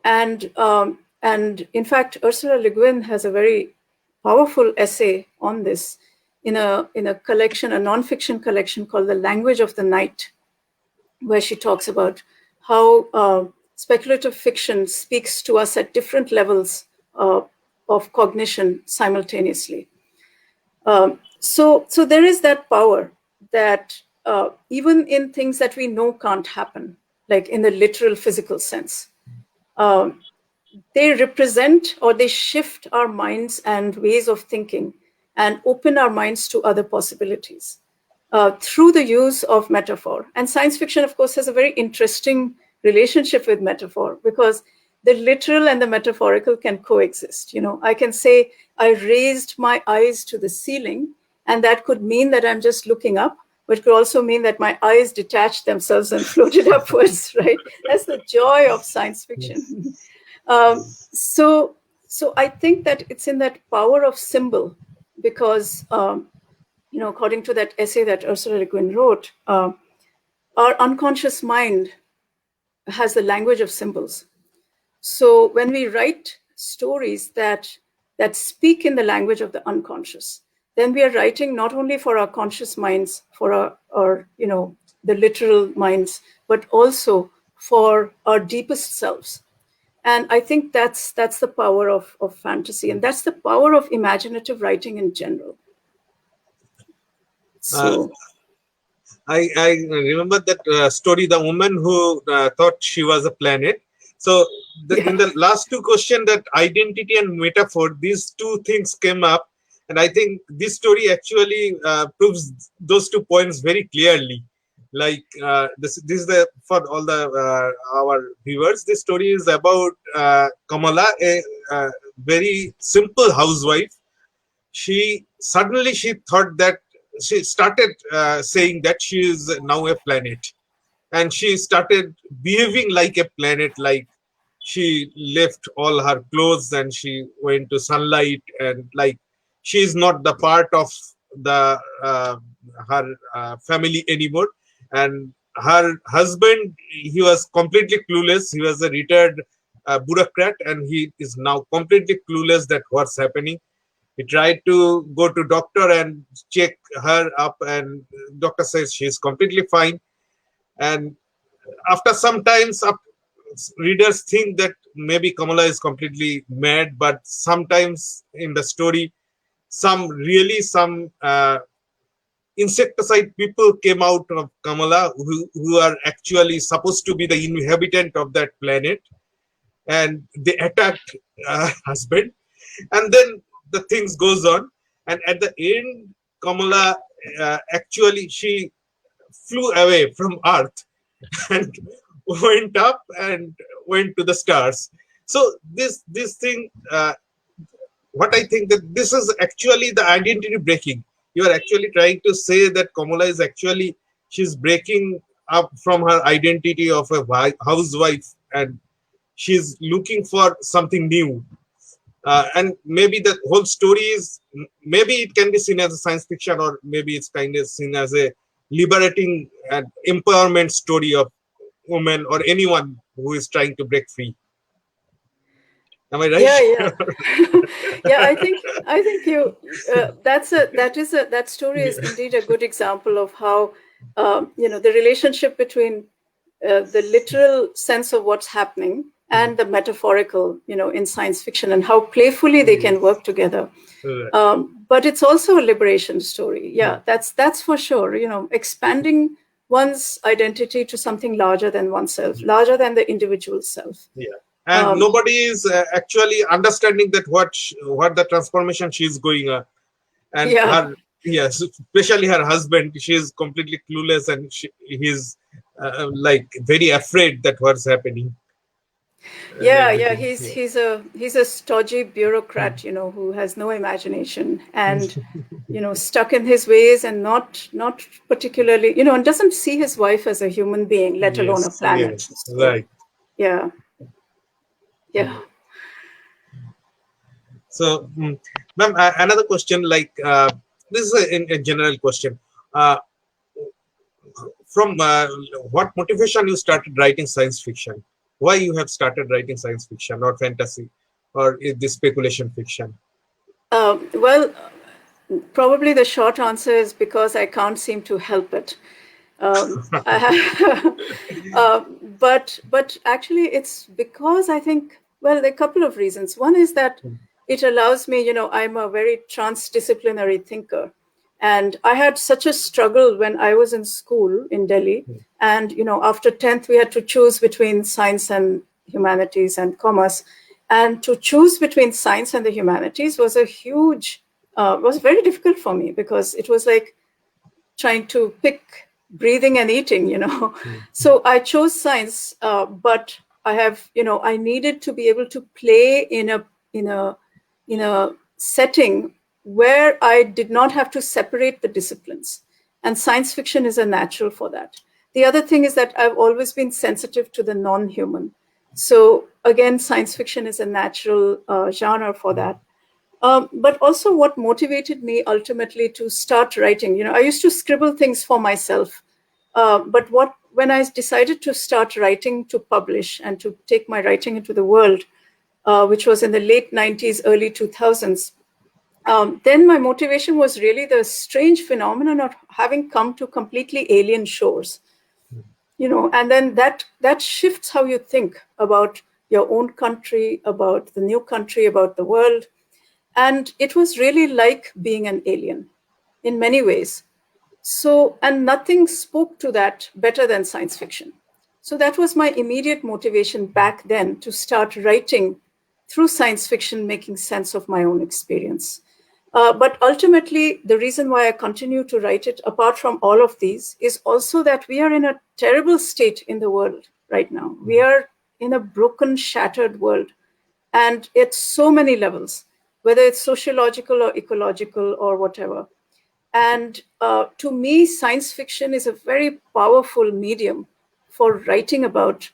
And in fact, Ursula Le Guin has a very powerful essay on this. in a collection, a nonfiction collection called The Language of the Night, where she talks about how speculative fiction speaks to us at different levels of cognition simultaneously. So there is that power that even in things that we know can't happen, like in the literal physical sense, they represent or they shift our minds and ways of thinking and open our minds to other possibilities through the use of metaphor. And science fiction, of course, has a very interesting relationship with metaphor, because the literal and the metaphorical can coexist. I can say I raised my eyes to the ceiling, and that could mean that I'm just looking up, but it could also mean that my eyes detached themselves and floated upwards, right? That's the joy of science fiction. So I think that it's in that power of symbol, because according to that essay that Ursula Le Guin wrote, our unconscious mind has the language of symbols. So when we write stories that speak in the language of the unconscious, then we are writing not only for our conscious minds, for our the literal minds, but also for our deepest selves. And I think that's the power of fantasy, and that's the power of imaginative writing in general. So I remember that story, the woman who thought she was a planet. So in the last two questions, that identity and metaphor, these two things came up. And I think this story actually proves those 2 points very clearly. Like this is for all the our viewers. This story is about Kamala, a very simple housewife. She thought that she started saying that she is now a planet, and she started behaving like a planet. Like she left all her clothes and she went to sunlight, and like she is not the part of the her family anymore. And her husband, he was completely clueless. He was a retired bureaucrat, and he is now completely clueless that what's happening. He tried to go to doctor and check her up, and doctor says she's completely fine. And after some time, readers think that maybe Kamala is completely mad, but sometimes in the story, some insecticide people came out of Kamala who are actually supposed to be the inhabitant of that planet, and they attacked husband, and then the things goes on, and at the end, Kamala actually she flew away from Earth and went up and went to the stars. So this thing, what I think that this is actually the identity breaking. You are actually trying to say that Kamala is actually she's breaking up from her identity of a housewife, and she's looking for something new. And maybe the whole story is, maybe it can be seen as a science fiction, or maybe it's kind of seen as a liberating and empowerment story of women or anyone who is trying to break free. Am I right? Yeah. I think you that story is indeed a good example of how the relationship between the literal sense of what's happening and the metaphorical, in science fiction, and how playfully they can work together. But it's also a liberation story. Yeah, that's for sure. Expanding one's identity to something larger than oneself, larger than the individual self. Yeah. And nobody is actually understanding that what the transformation she's going on. And her, yes, especially her husband, she is completely clueless, and he's like very afraid that what's happening. He's a stodgy bureaucrat, who has no imagination and stuck in his ways, and not particularly, and doesn't see his wife as a human being, let alone a planet. Yes, right. Yeah. So, ma'am, another question, like this is a general question. From what motivation you started writing science fiction? Why you have started writing science fiction or fantasy or this speculation fiction? Well, Probably the short answer is because I can't seem to help it. I have, but actually, it's because I think, well, there are a couple of reasons. One is that it allows me, I'm a very transdisciplinary thinker. And I had such a struggle when I was in school in Delhi. And, after 10th, we had to choose between science and humanities and commerce. And to choose between science and the humanities was was very difficult for me, because it was like trying to pick breathing and eating, So I chose science, but I needed to be able to play in a setting where I did not have to separate the disciplines. And science fiction is a natural for that. The other thing is that I've always been sensitive to the non-human. So again, science fiction is a natural genre for that. But also what motivated me ultimately to start writing, I used to scribble things for myself. But when I decided to start writing to publish and to take my writing into the world, which was in the late 90s, early 2000s, then my motivation was really the strange phenomenon of having come to completely alien shores. And then that shifts how you think about your own country, about the new country, about the world. And it was really like being an alien in many ways. So, and nothing spoke to that better than science fiction. So that was my immediate motivation back then, to start writing through science fiction, making sense of my own experience. But ultimately, the reason why I continue to write it, apart from all of these, is also that we are in a terrible state in the world right now. We are in a broken, shattered world. And it's so many levels, whether it's sociological or ecological or whatever. And to me, science fiction is a very powerful medium for writing about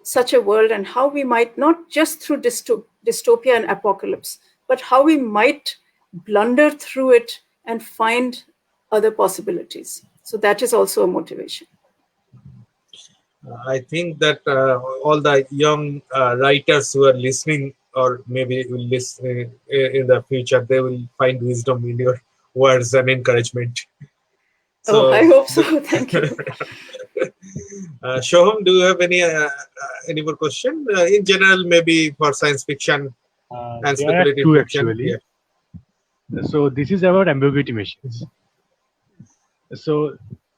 such a world, and how we might, not just through dystopia and apocalypse, but how we might blunder through it and find other possibilities. So that is also a motivation. I think that all the young writers who are listening, or maybe will listen in the future, they will find wisdom in your words and encouragement. So, I hope so. Thank you. Soham, do you have any more question? In general, maybe for science fiction and There are speculative two fiction. actually. Yeah. So this is about ambiguity machines. So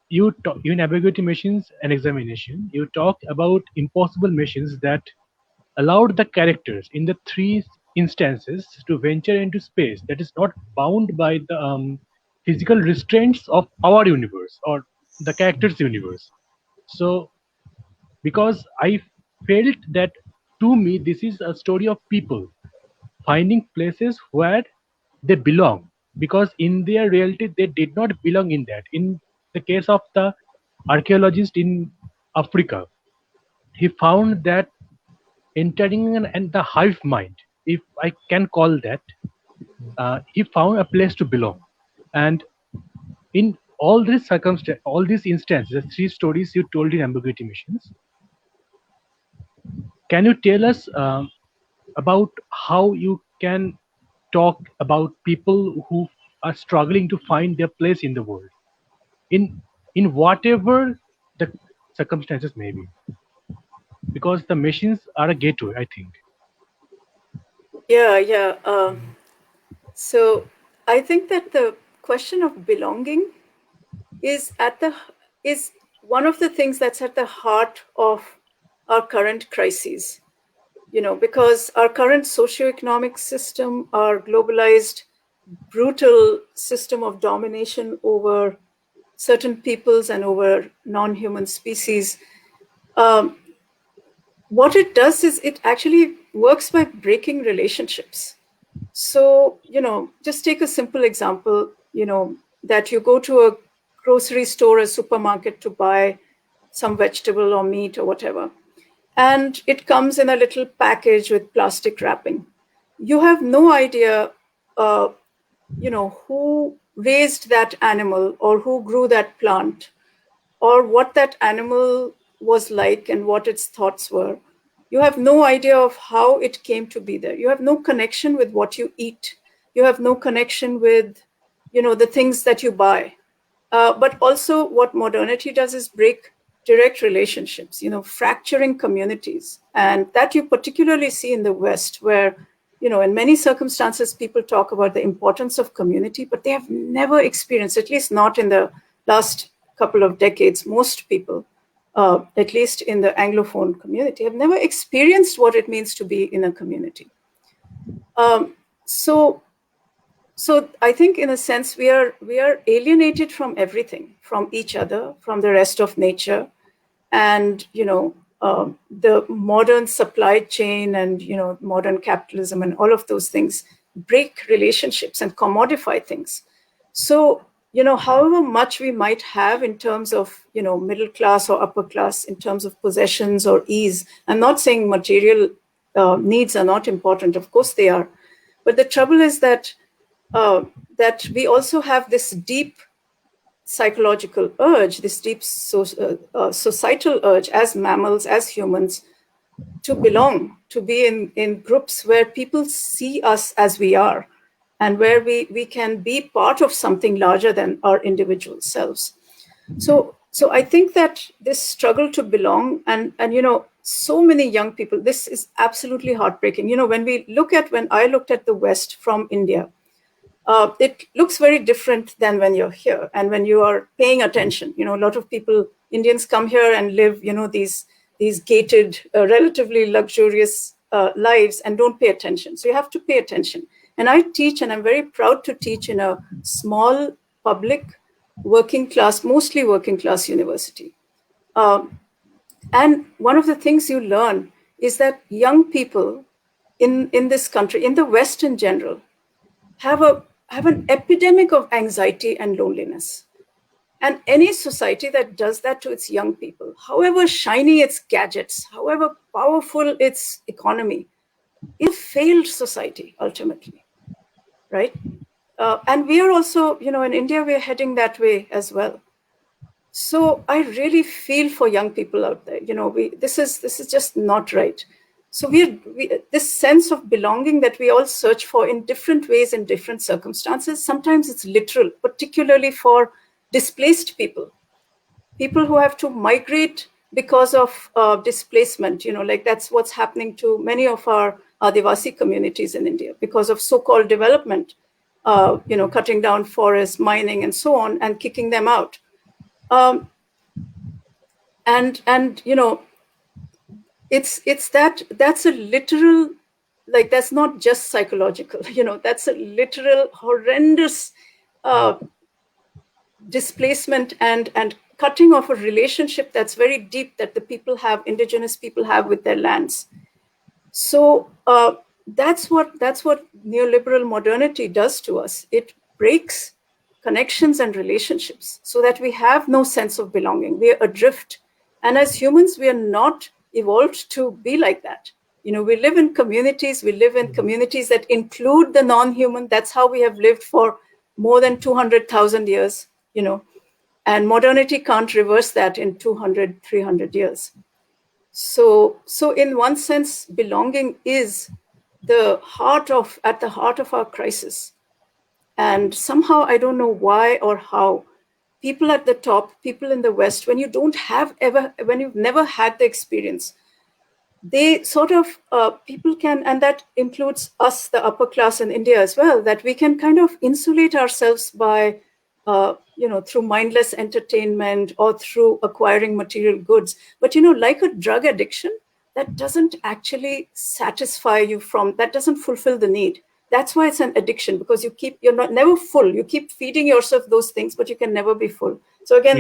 in ambiguity machines and examination, you talk about impossible machines that allowed the characters in the three instances to venture into space that is not bound by the physical restraints of our universe or the characters' universe. So, because I felt that, to me, this is a story of people finding places where they belong, because in their reality they did not belong in that. In the case of the archaeologist in Africa, he found that entering and the hive mind, if I can call that, he found a place to belong. And in all these circumstances, all these instances, the three stories you told in ambiguity missions, can you tell us about how you can talk about people who are struggling to find their place in the world, in whatever the circumstances may be, because the machines are a gateway, I think. Yeah. So I think that the question of belonging is one of the things that's at the heart of our current crises. Because our current socioeconomic system, our globalized, brutal system of domination over certain peoples and over non-human species, what it does is it actually works by breaking relationships. So, just take a simple example, that you go to a grocery store, a supermarket, to buy some vegetable or meat or whatever. And it comes in a little package with plastic wrapping. You have no idea, who raised that animal, or who grew that plant, or what that animal was like and what its thoughts were. You have no idea of how it came to be there. You have no connection with what you eat. You have no connection with, the things that you buy. But also what modernity does is break direct relationships, fracturing communities. And that you particularly see in the West, where, in many circumstances, people talk about the importance of community, but they have never experienced, at least not in the last couple of decades, most people, at least in the Anglophone community, have never experienced what it means to be in a community. So I think, in a sense, we are alienated from everything, from each other, from the rest of nature, and the modern supply chain and modern capitalism and all of those things break relationships and commodify things. So however much we might have in terms of middle class or upper class, in terms of possessions or ease, I'm not saying material needs are not important. Of course they are, but the trouble is that we also have this deep psychological urge, this deep societal urge as mammals, as humans, to belong, to be in groups where people see us as we are, and where we can be part of something larger than our individual selves. So I think that this struggle to belong, and so many young people, this is absolutely heartbreaking. When I looked at the West from India, it looks very different than when you're here and when you are paying attention. A lot of people, Indians, come here and live, these gated, relatively luxurious lives and don't pay attention. So you have to pay attention. And I teach, and I'm very proud to teach in a small, public, mostly working class university. And one of the things you learn is that young people in this country, in the West in general, have an epidemic of anxiety and loneliness. And any society that does that to its young people, however shiny its gadgets, however powerful its economy, is a failed society ultimately, right? And we are also, in India, we're heading that way as well. So I really feel for young people out there. This is just not right. So this sense of belonging that we all search for in different ways, in different circumstances, sometimes it's literal, particularly for displaced people who have to migrate because of displacement. Like that's what's happening to many of our Adivasi communities in India because of so-called development, cutting down forests, mining, and so on, and kicking them out. It's that's a literal, like, that's not just psychological, that's a literal horrendous displacement and cutting off a relationship that's very deep that the indigenous people have with their lands. So that's what neoliberal modernity does to us. It breaks connections and relationships so that we have no sense of belonging. We are adrift. And as humans, we are not evolved to be like that. We live in communities. We live in communities that include the non-human. That's how we have lived for more than 200,000 years, and modernity can't reverse that in 200, 300 years. So in one sense, belonging is at the heart of our crisis. And somehow, I don't know why or how, people at the top, people in the West, when you've never had the experience, they sort of, people can, and that includes us, the upper class in India as well, that we can kind of insulate ourselves by, through mindless entertainment or through acquiring material goods. But, like a drug addiction, that doesn't actually satisfy you that doesn't fulfill the need. That's why it's an addiction, because you're never full. You keep feeding yourself those things, but you can never be full. So again,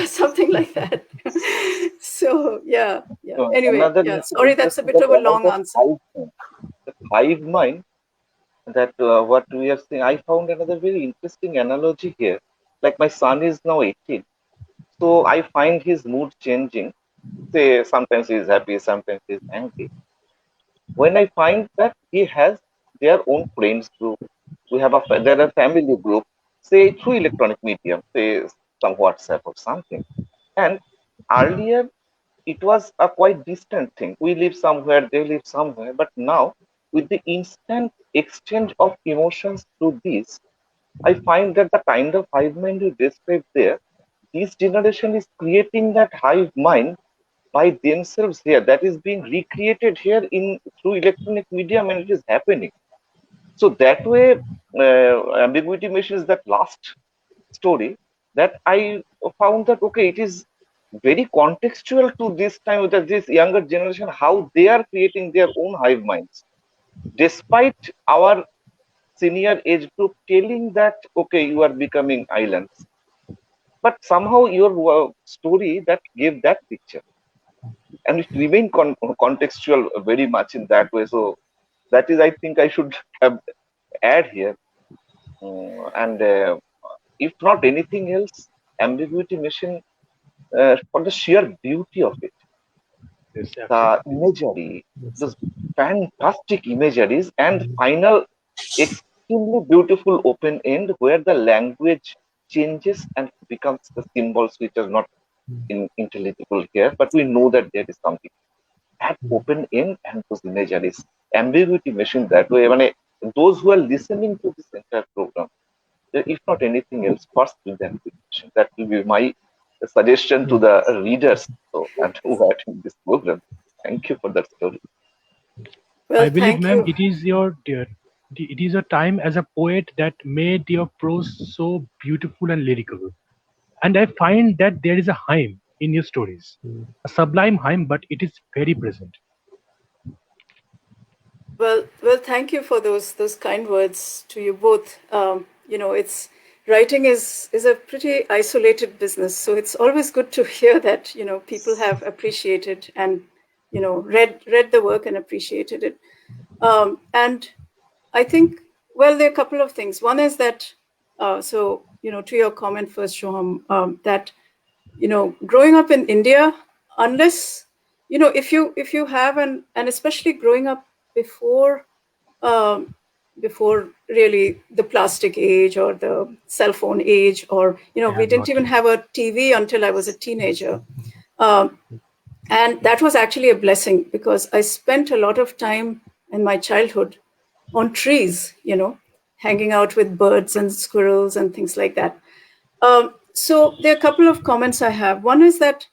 something like that. So yeah. So Anyway, sorry, that's a bit of a long answer. The hive mind, that what we are seeing, I found another very interesting analogy here. Like, my son is now 18, so I find his mood changing. Say sometimes he is happy, sometimes he is angry. When I find that he has their own friends group, there are family group, say through electronic medium, say some WhatsApp or something. And earlier it was a quite distant thing. We live somewhere, they live somewhere, but now with the instant exchange of emotions through this, I find that the kind of hive mind you described there, this generation is creating that hive mind by themselves here. That is being recreated here in through electronic medium, and it is happening. So that way, ambiguity machine is that last story that I found that okay, it is very contextual to this time with this younger generation, how they are creating their own hive minds, despite our senior age group telling that okay, you are becoming islands, but somehow your story that gave that picture, and it remained contextual very much in that way. So that is, I think, I should add here. And if not anything else, ambiguity mission, for the sheer beauty of it, Yes, the absolutely. imagery, Yes, sir. those fantastic imageries, and final extremely beautiful open end where the language changes and becomes the symbols which are not intelligible here, but we know that there is something. That open end and those imageries, ambiguity machine that way. I mean, those who are listening to this entire program, if not anything else, first do the ambiguity machine. That will be my suggestion to the readers and who are attending this program. Thank you for that story. Well, I believe, thank ma'am, you. it is your time as a poet that made your prose so beautiful and lyrical. And I find that there is a hymn in your stories, a sublime hymn, but it is very present. Well, thank you for those kind words to you both. It's writing is a pretty isolated business, so it's always good to hear that people have appreciated and read the work and appreciated it. And I think, well, there are a couple of things. One is that, to your comment first, Shoham, that growing up in India, unless if you have and especially growing up before um, before really the plastic age or the cell phone age, or I we have didn't not even yet. have a TV until I was a teenager. Um, and that was actually a blessing because I spent a lot of time in my childhood on trees, hanging out with birds and squirrels and things like that. So there are a couple of comments I have. One is that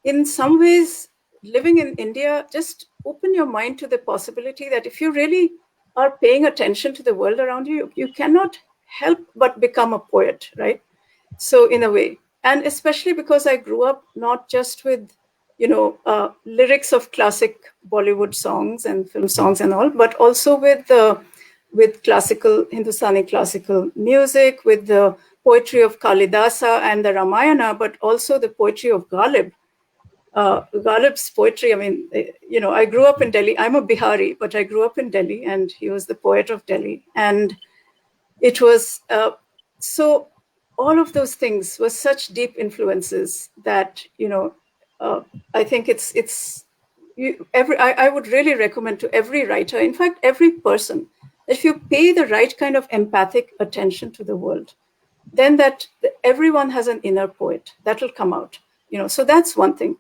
in some ways, living in India, just open your mind to the possibility that if you really are paying attention to the world around you, you cannot help but become a poet, right? So in a way, and especially because I grew up not just with lyrics of classic Bollywood songs and film songs and all, but also with classical Hindustani classical music, with the poetry of Kalidasa and the Ramayana, but also the poetry of Ghalib. Ghalib's poetry. I mean, I grew up in Delhi. I'm a Bihari, but I grew up in Delhi, and he was the poet of Delhi. And it was so all of those things were such deep influences that I think I would really recommend to every writer, in fact every person, that if you pay the right kind of empathic attention to the world, then everyone has an inner poet that will come out. So that's one thing.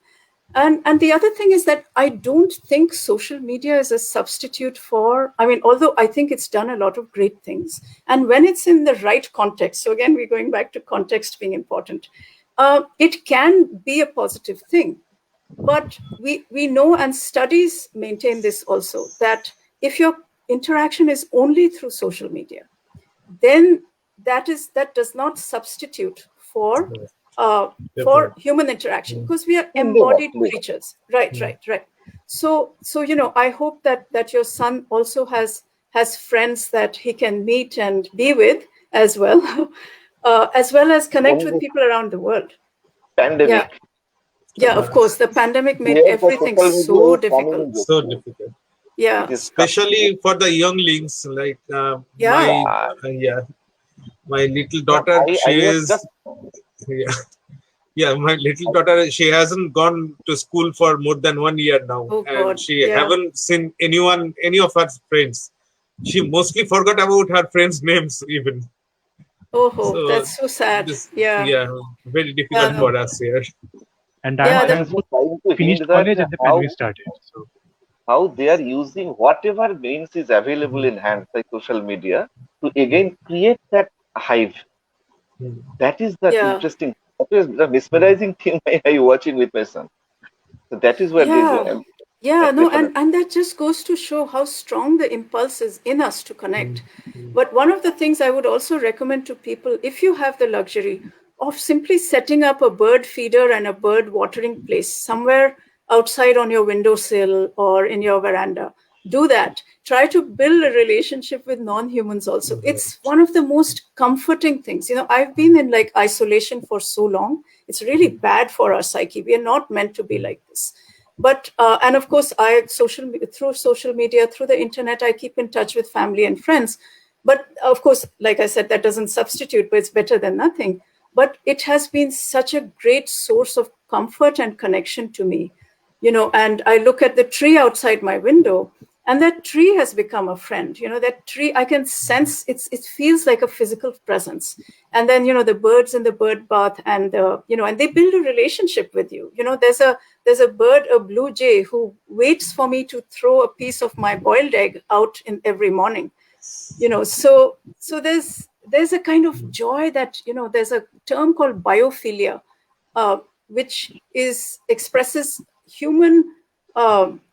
And the other thing is that I don't think social media is a substitute for, I mean, although I think it's done a lot of great things. And when it's in the right context, so again, we're going back to context being important, it can be a positive thing. But we know, and studies maintain this also, that if your interaction is only through social media, then that does not substitute for human interaction, because we are Never, embodied never. creatures. Right. So I hope that your son also has friends that he can meet and be with as well, as well as connect with Only people around the world. pandemic. Yeah, of course, the pandemic made Here, the everything social media so is coming difficult. in So rescue. difficult, Yeah. It is especially for the younglings. Like Yeah. yeah, my little no, daughter. I She was is just yeah, yeah. My little daughter. She hasn't gone to school for more than 1 year now, Oh and God. she Yeah. haven't seen any of her friends. She mostly forgot about her friends' names even. Oh, So that's so sad. this, Yeah. yeah, very Yeah. difficult No. for us here. And I am Yeah. I was thankful just trying to I finished hint that college and the how pandemic started. So how they are using whatever means is available in hands, like social media, to again create that hive. That is the Yeah. interesting, that is the mesmerizing thing I watching with my son. So that is where they Yeah. go. Yeah, no, Definitely. and that just goes to show how strong the impulse is in us to connect. But one of the things I would also recommend to people, if you have the luxury of simply setting up a bird feeder and a bird watering place somewhere outside on your windowsill or in your veranda, do that. Try to build a relationship with non-humans also. It's one of the most comforting things. You know, I've been in like isolation for so long. It's really bad for our psyche. We are not meant to be like this. But and of course, through social media, through the internet, I keep in touch with family and friends. But of course, like I said, that doesn't substitute, but it's better than nothing. But it has been such a great source of comfort and connection to me, you know. And I look at the tree outside my window, and that tree has become a friend. You know, that tree, I can sense it feels like a physical presence. And then, you know, the birds in the bird bath, and you know, and they build a relationship with you. You know, there's a bird, a blue jay, who waits for me to throw a piece of my boiled egg out in every morning. You know, so there's a kind of joy that, you know, there's a term called biophilia, which expresses human,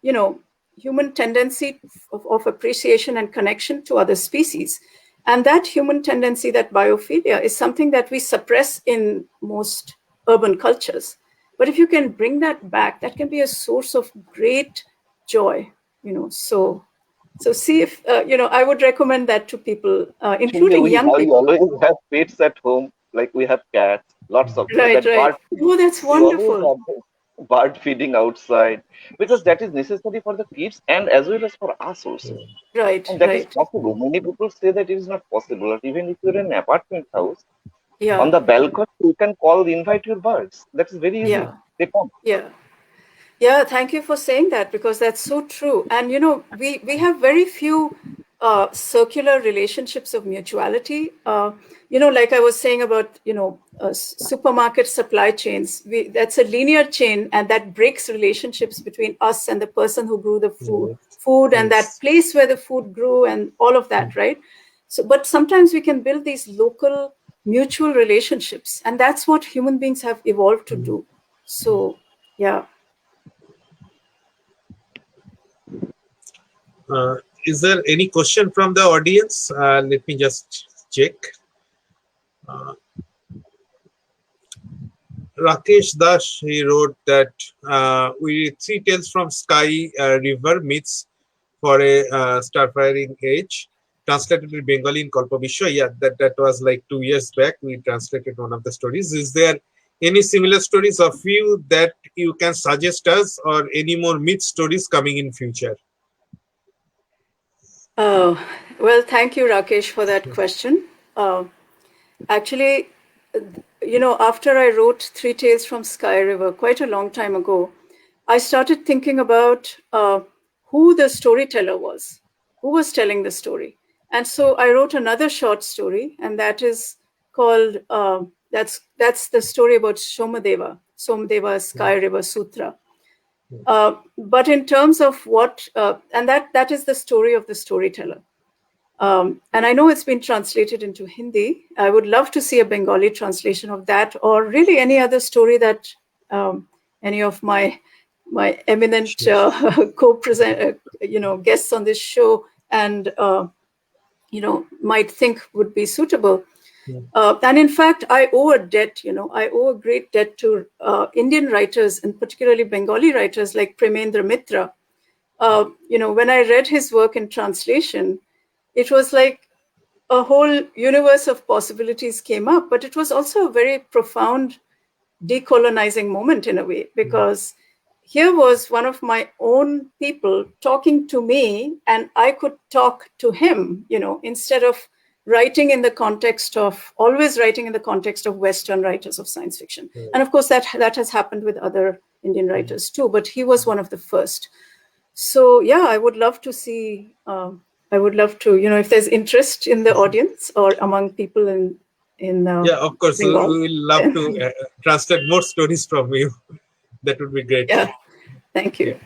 you know, human tendency of appreciation and connection to other species. And that human tendency, that biophilia, is something that we suppress in most urban cultures. But if you can bring that back, that can be a source of great joy, you know. So see if, you know, I would recommend that to people, including We young people. always have pets at home, like we have cats, lots of Right, that right. bird. Oh, that's We always wonderful. have bird feeding outside because that is necessary for the kids and as well as for us also. Right, And that is right. possible. Many people say that it is not possible. Or even if you're in an apartment house, on Yeah, the balcony, you can invite your birds. That is very easy. yeah, They come. yeah. Yeah, thank you for saying that, because that's so true. And you know, we have very few circular relationships of mutuality. You know, like I was saying about, you know, supermarket supply chains. That's a linear chain, and that breaks relationships between us and the person who grew the food and that place where the food grew and all of that, right? So, but sometimes we can build these local mutual relationships, and that's what human beings have evolved to do. So, yeah. Is there any question from the audience? Let me just check. Rakesh Das, he wrote that we three tales from Sky River myths for a starfaring age, translated in Bengali in Kalpabishwa. Yeah, that was like 2 years back. We translated one of the stories. Is there any similar stories of you that you can suggest us, or any more myth stories coming in future? Oh, well, thank you, Rakesh, for that question. Actually, you know, after I wrote Three Tales from Sky River quite a long time ago, I started thinking about who the storyteller was, who was telling the story. And so I wrote another short story, and that is called, that's the story about Somadeva's Sky River Sutra. But in terms of what, and that is the story of the storyteller. And I know it's been translated into Hindi. I would love to see a Bengali translation of that, or really any other story that any of my eminent co-present, you know, guests on this show and you know, might think would be suitable. And in fact, I owe a debt, you know, I owe a great debt to Indian writers, and particularly Bengali writers like Premendra Mitra. You know, when I read his work in translation, it was like a whole universe of possibilities came up, but it was also a very profound decolonizing moment in a way, because here was one of my own people talking to me, and I could talk to him, you know, instead of always writing in the context of Western writers of science fiction. And of course, that has happened with other Indian writers too, but he was one of the first. So yeah, I would love to see, I would love to, you know, if there's interest in the audience or among people in Yeah, of course. We Bengal. will love to translate more stories from you. That would be great. Yeah, thank you.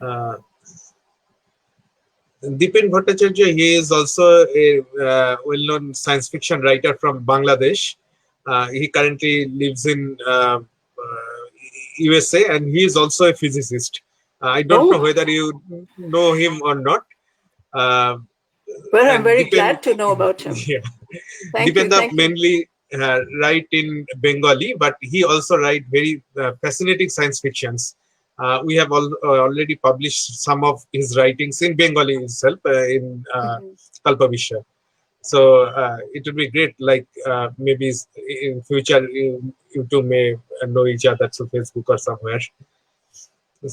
Yeah. Uh, Dipen Bhattacharya, he is also a well-known science fiction writer from Bangladesh. He currently lives in USA, and he is also a physicist. I don't know Oh, whether you know him or not. Uh, well, I'm and very Dipen, glad to know about him. yeah, Thank you. Dipenda Thank you. mainly write in Bengali, but he also write very fascinating science fictions. We have already published some of his writings in Bengali itself in Mhm. Kalpavishya. So it would be great, like maybe in future you two may know each other through Facebook or somewhere.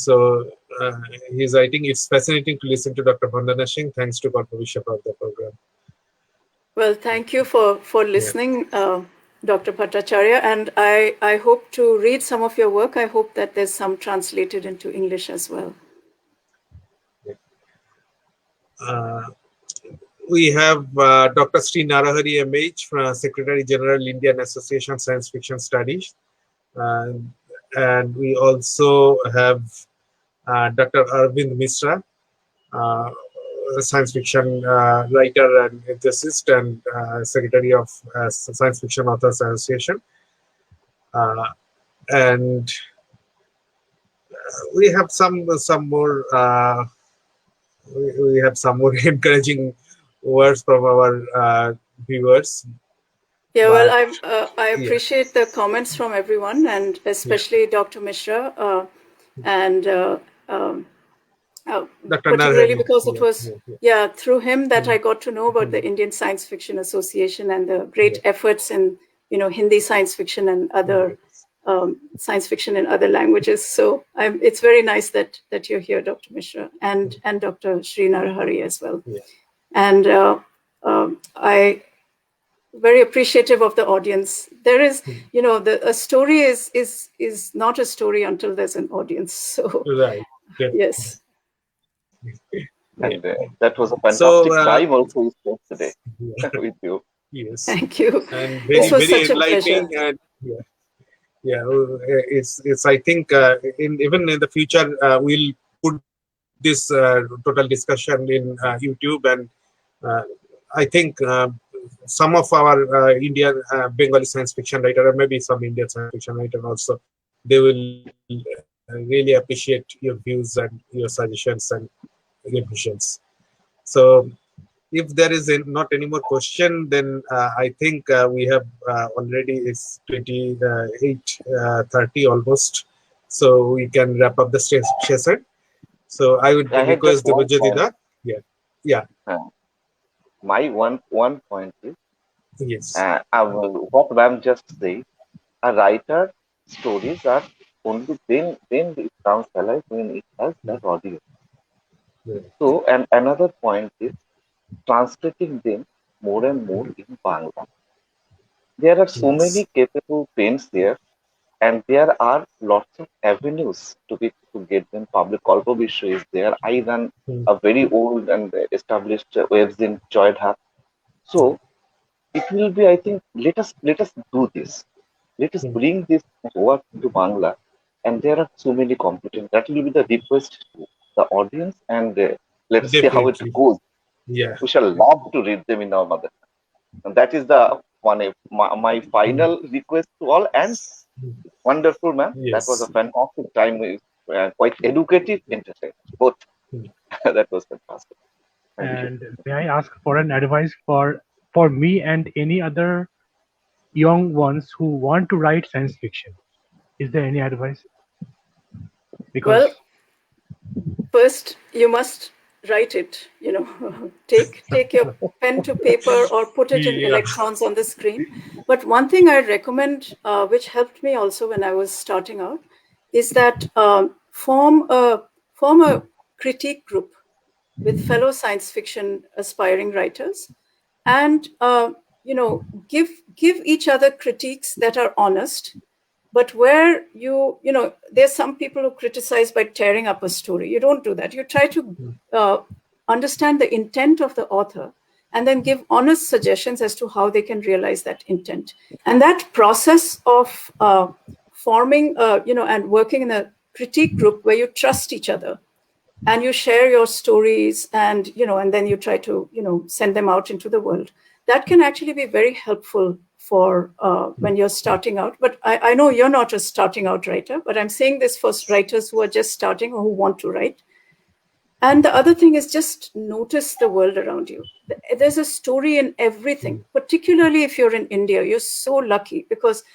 So his writing, it's fascinating to listen to Dr. Vandana Singh. Thanks to Kalpavishya for the program. Well, thank you for listening, Dr. Bhattacharya, and I hope to read some of your work. I hope that there's some translated into English as well. Uh, we have Dr. Sri Narahari MH, Secretary General, Indian Association of Science Fiction Studies. And we also have Dr. Arvind Misra, a science fiction writer and ethicist and Secretary of Science Fiction Authors Association. And we have some more we have some more encouraging words from our viewers. Yeah, well, I Yeah, appreciate the comments from everyone, and especially Dr. Mishra, and Dr. particularly Narhari. because it was through him that I got to know about the Mhm. Indian Science Fiction Association and the great efforts in Hindi science fiction and other science fiction in other languages. So it's very nice that you're here, Dr. Mishra, and Dr. Sri Narahari as well. Yeah. And I very appreciative of the audience. There is, a story is not a story until there's an audience. So Right. Yeah. yes. And that was a So, fantastic time also we spent today yeah, with you. yes, Thank you. and This very, was very such a pleasure. enlightening, and it's. I think even in the future we'll put this total discussion in YouTube, and uh, I think some of our Indian Bengali science fiction writer, or maybe some Indian science fiction writer also, they will really appreciate your views and your suggestions and revisions. So if there is not any more question, then I think we have already, it's 28:30 almost, so we can wrap up the session. So I would I had just request one Debajyoti point. da. Yeah, My one point is yes, what Ram just said. A writer stories are only then it comes alive when it has that audience. yeah, So and another point is translating them more and more in Bangla. There are so yes, many capable pens there, and there are lots of avenues to get them public. Kalpavishya is there. I run mm, a very old and established webs in Joydhat. So it will be, I think, let us do this. Let us mm, bring this work to Bangla, and there are so many competent. That will be the request to the audience, and let us see how it definitely, goes. yeah, We shall love to read them in our mother. And that is the one my mm, final request to all. And mm, wonderful, man. That was a yes, fantastic time. With quite educative, entertaining. Both. mm, That was fantastic. Thank you. And may I ask for an advice for me and any other young ones who want to write science fiction? Is there any advice? Because Well, first you must write it. Take your pen to paper or put it in yeah, electrons on the screen. But one thing I recommend, which helped me also when I was starting out, is that form a critique group with fellow science fiction aspiring writers, and give each other critiques that are honest, but where there's some people who criticize by tearing up a story. You don't do that. You try to understand the intent of the author and then give honest suggestions as to how they can realize that intent. And that process of forming and working in a critique group where you trust each other and you share your stories, and and then you try to send them out into the world, that can actually be very helpful for when you're starting out. But I know you're not a starting out writer, but I'm saying this for writers who are just starting or who want to write. And the other thing is, just notice the world around you. There's a story in everything, particularly if you're in India. You're so lucky because,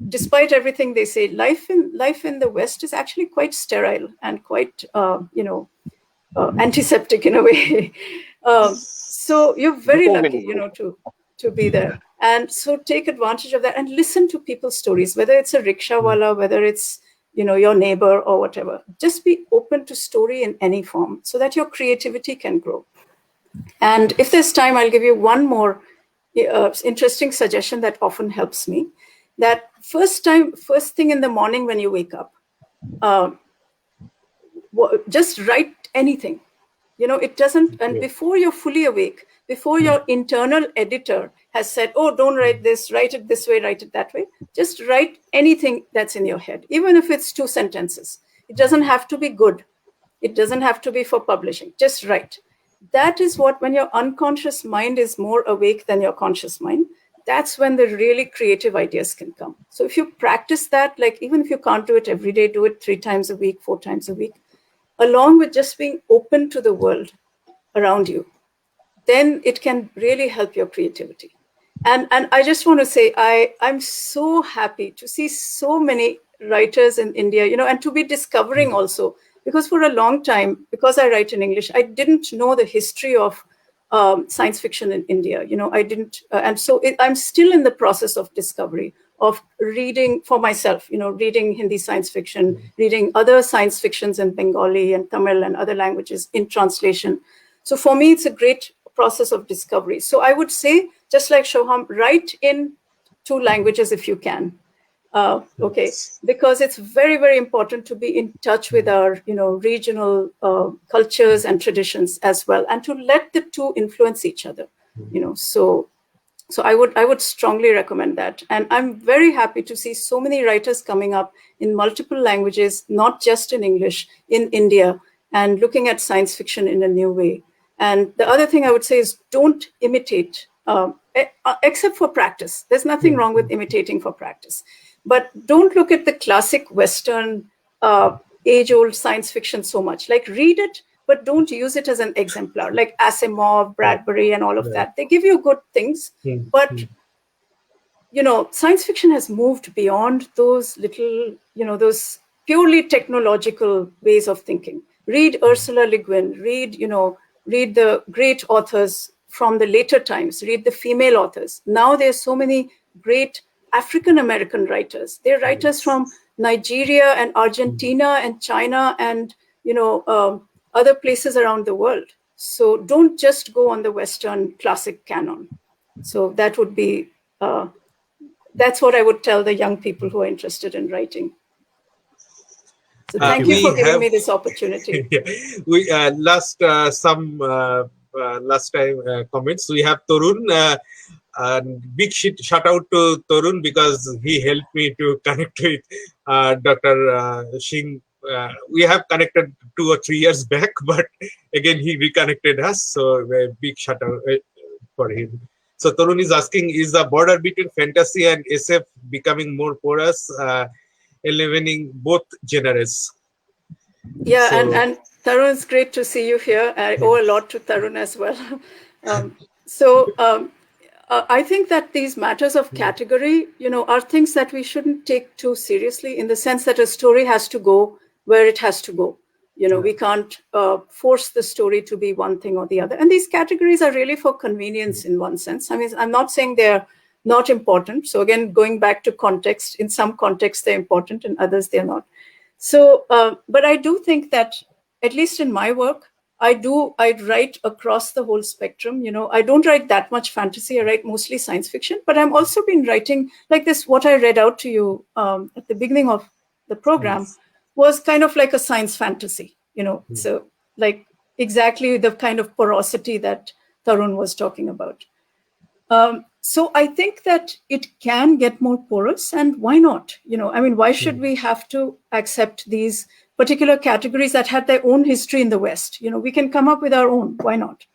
despite everything they say, life in the West is actually quite sterile and quite, antiseptic in a way. So you're very lucky, to be there. And so take advantage of that and listen to people's stories, whether it's a rickshawala, whether it's your neighbor or whatever. Just be open to story in any form so that your creativity can grow. And if there's time, I'll give you one more interesting suggestion that often helps me. That first thing in the morning when you wake up, just write anything. It doesn't, and before you're fully awake, before your internal editor has said, oh, don't write this, write it this way, write it that way, just write anything that's in your head, even if it's 2 sentences. It doesn't have to be good. It doesn't have to be for publishing. Just write. That is what, when your unconscious mind is more awake than your conscious mind, that's when the really creative ideas can come. So if you practice that, like even if you can't do it every day, do it 3 times a week, 4 times a week, along with just being open to the world around you, then it can really help your creativity. And I just want to say, I'm so happy to see so many writers in India, and to be discovering also, because for a long time, because I write in English, I didn't know the history of science fiction in India. I didn't, and so I'm still in the process of discovery, of reading for myself, reading Hindi science fiction, reading other science fictions in Bengali and Tamil and other languages in translation. So for me, it's a great process of discovery. So I would say, just like Soham, write in 2 languages if you can. Okay, because it's very, very important to be in touch with our, regional cultures and traditions as well, and to let the 2 influence each other. So I would strongly recommend that. And I'm very happy to see so many writers coming up in multiple languages, not just in English, in India, and looking at science fiction in a new way. And the other thing I would say is, don't imitate, except for practice. There's nothing wrong with imitating for practice. But don't look at the classic Western age-old science fiction so much. Like, read it, but don't use it as an exemplar, like Asimov, Bradbury, and all of that. They give you good things, but science fiction has moved beyond those little, those purely technological ways of thinking. Read Ursula Le Guin, read the great authors from the later times, read the female authors. Now there's so many great African-American writers. They're writers from Nigeria and Argentina and China and, other places around the world. So don't just go on the Western classic canon. So that would be, that's what I would tell the young people who are interested in writing. So thank you for giving me this opportunity. We last time comments. We have Torun. Big shout out to Torun because he helped me to connect with Dr. Singh. We have connected 2 or 3 years back, but again he reconnected us. So a big shout out for him. So Torun is asking, is the border between fantasy and SF becoming more porous, eliminating both genres? Yeah, so, and Tarun, it's great to see you here. I owe a lot to Tarun as well. I think that these matters of category, are things that we shouldn't take too seriously, in the sense that a story has to go where it has to go. We can't force the story to be one thing or the other. And these categories are really for convenience in one sense. I mean, I'm not saying they're not important. So again, going back to context, in some contexts they're important, in others they're not. So, but I do think that, at least in my work, I'd write across the whole spectrum. I don't write that much fantasy. I write mostly science fiction, but I'm also been writing like this. What I read out to you at the beginning of the program was kind of like a science fantasy, so like exactly the kind of porosity that Tarun was talking about. So I think that it can get more porous, and why not? I mean, why should we have to accept these particular categories that had their own history in the West? We can come up with our own. Why not?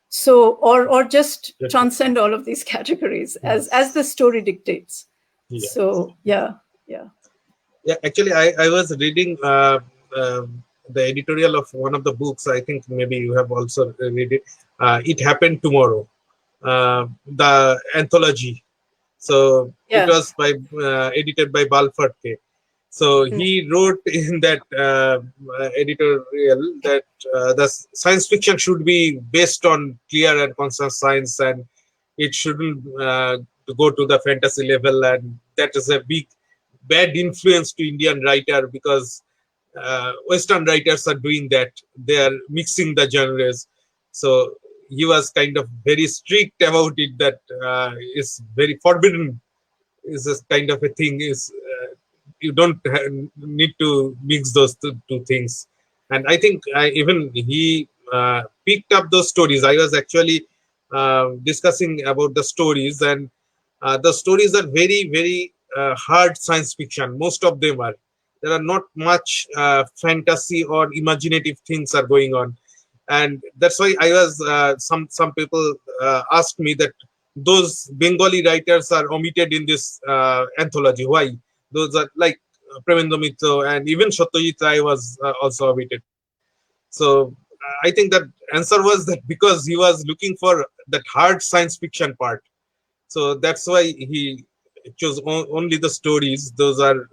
So, or just transcend all of these categories as the story dictates. Yeah. So, yeah. Yeah, actually, I was reading the editorial of one of the books. I think maybe you have also read it. It Happened Tomorrow, the anthology. So it was edited by Balfurke. So he wrote in that editorial that the science fiction should be based on clear and conscious science, and it shouldn't go to the fantasy level, and that is a big bad influence to Indian writer, because Western writers are doing that. They are mixing the genres. So he was kind of very strict about it, that it's very forbidden. Is this kind of a thing is you don't need to mix those two things. And I think even he picked up those stories. I was actually discussing about the stories, and the stories are very, very hard science fiction. Most of them are. There are not much fantasy or imaginative things are going on, and that's why I was some people asked me that those Bengali writers are omitted in this anthology. Why? Those are like Premendra Mitra and even Satyajit Ray was also omitted. So I think that answer was that because he was looking for that hard science fiction part. So that's why he chose only the stories. Those are,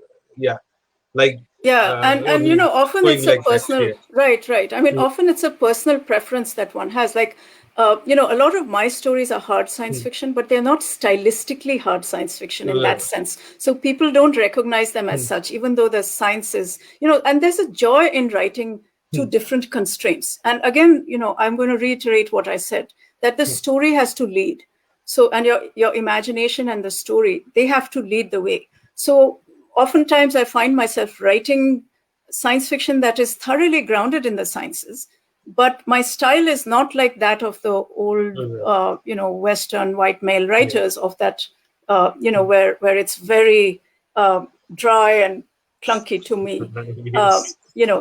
like and often it's a like personal right. I mean, often it's a personal preference that one has. Like, a lot of my stories are hard science fiction, but they're not stylistically hard science fiction in that sense. So people don't recognize them as such, even though the science is, and there's a joy in writing to different constraints. And again, I'm going to reiterate what I said, that the story has to lead. So, and your imagination and the story, they have to lead the way. So oftentimes I find myself writing science fiction that is thoroughly grounded in the sciences, but my style is not like that of the old, Western white male writers of that, where it's very dry and clunky to me.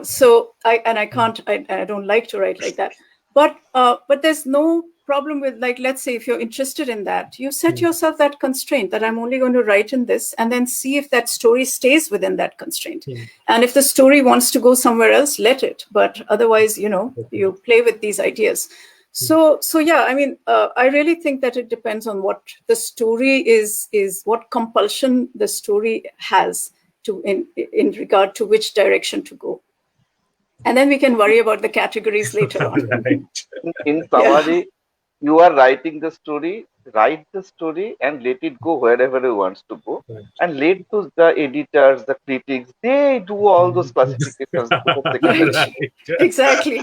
So I don't like to write like that. But there's no problem with, like, let's say if you're interested in that, you set yourself that constraint that I'm only going to write in this, and then see if that story stays within that constraint. And if the story wants to go somewhere else, let it. But otherwise, you play with these ideas. So yeah, I mean, I really think that it depends on what the story is what compulsion the story has to in regard to which direction to go. And then we can worry about the categories later on. In summary, you are writing the story, write the story and let it go wherever it wants to go. And let the editors, the critics, they do all those classifications. Exactly.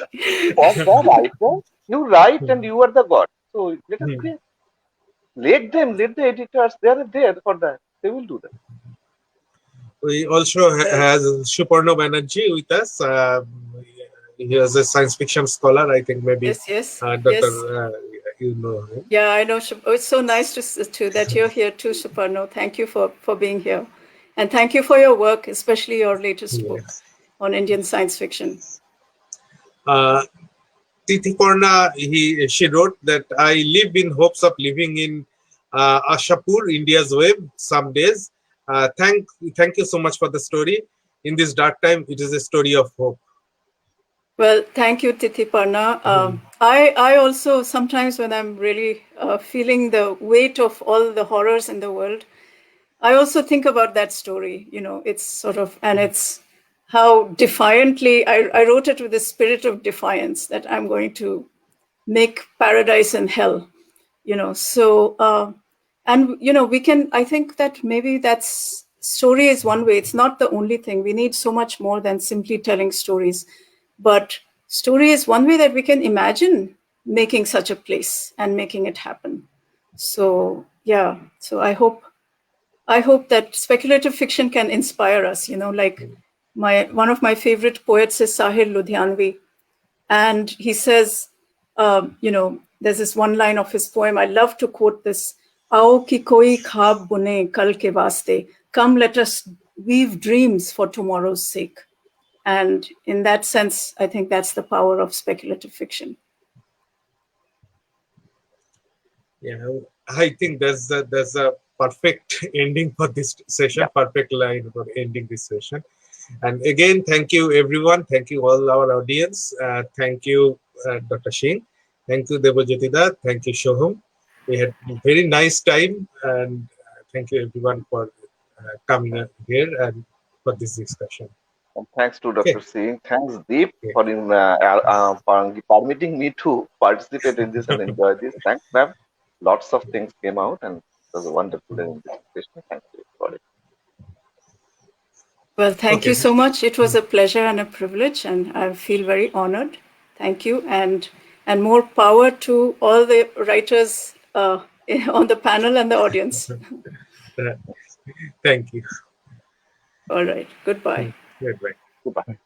For the writer, you write and you are the god. So let us create. Let the editors, they are there for that. They will do that. We also has Suparno Banerjee with us. He is a science fiction scholar. I think maybe yes. Dr. You know him. Yeah, I know. It's so nice to that you're here too, Suparno. Thank you for being here, and thank you for your work, especially your latest book on Indian science fiction. Titiporna, she wrote that I live in hopes of living in Ashapur, India's web, some days. Thank you so much for the story. In this dark time, it is a story of hope. Well, thank you, Titiporna. I also sometimes, when I'm really feeling the weight of all the horrors in the world, I also think about that story. It's sort of, and it's how defiantly I wrote it with the spirit of defiance that I'm going to make paradise and hell. So and we can. I think that maybe that's story is one way. It's not the only thing. We need so much more than simply telling stories. But story is one way that we can imagine making such a place and making it happen. So yeah, so I hope that speculative fiction can inspire us. Like one of my favorite poets is Sahir Ludhianvi, and he says, there's this one line of his poem. I love to quote this. Aao ki koi khab bune kal ke vaste. Come, let us weave dreams for tomorrow's sake. And in that sense, I think that's the power of speculative fiction. Yeah, I think that's a perfect ending for this session. Yeah. Perfect line for ending this session. And again, thank you everyone. Thank you all our audience. Thank you, Dr. Singh. Thank you, Debajyoti Da. Thank you, Soham. We had a very nice time, and thank you everyone for coming here and for this discussion. And thanks to Okay. Dr. Singh. Thanks, Deep, Okay. for permitting me to participate in this and enjoy this. Thanks, ma'am. Lots of things came out, and it was a wonderful and interesting. Thank you for it. Well, thank Okay. you so much. It was a pleasure and a privilege, and I feel very honored. Thank you, and more power to all the writers on the panel and the audience. Thank you. All right. Goodbye. Goodbye. Goodbye.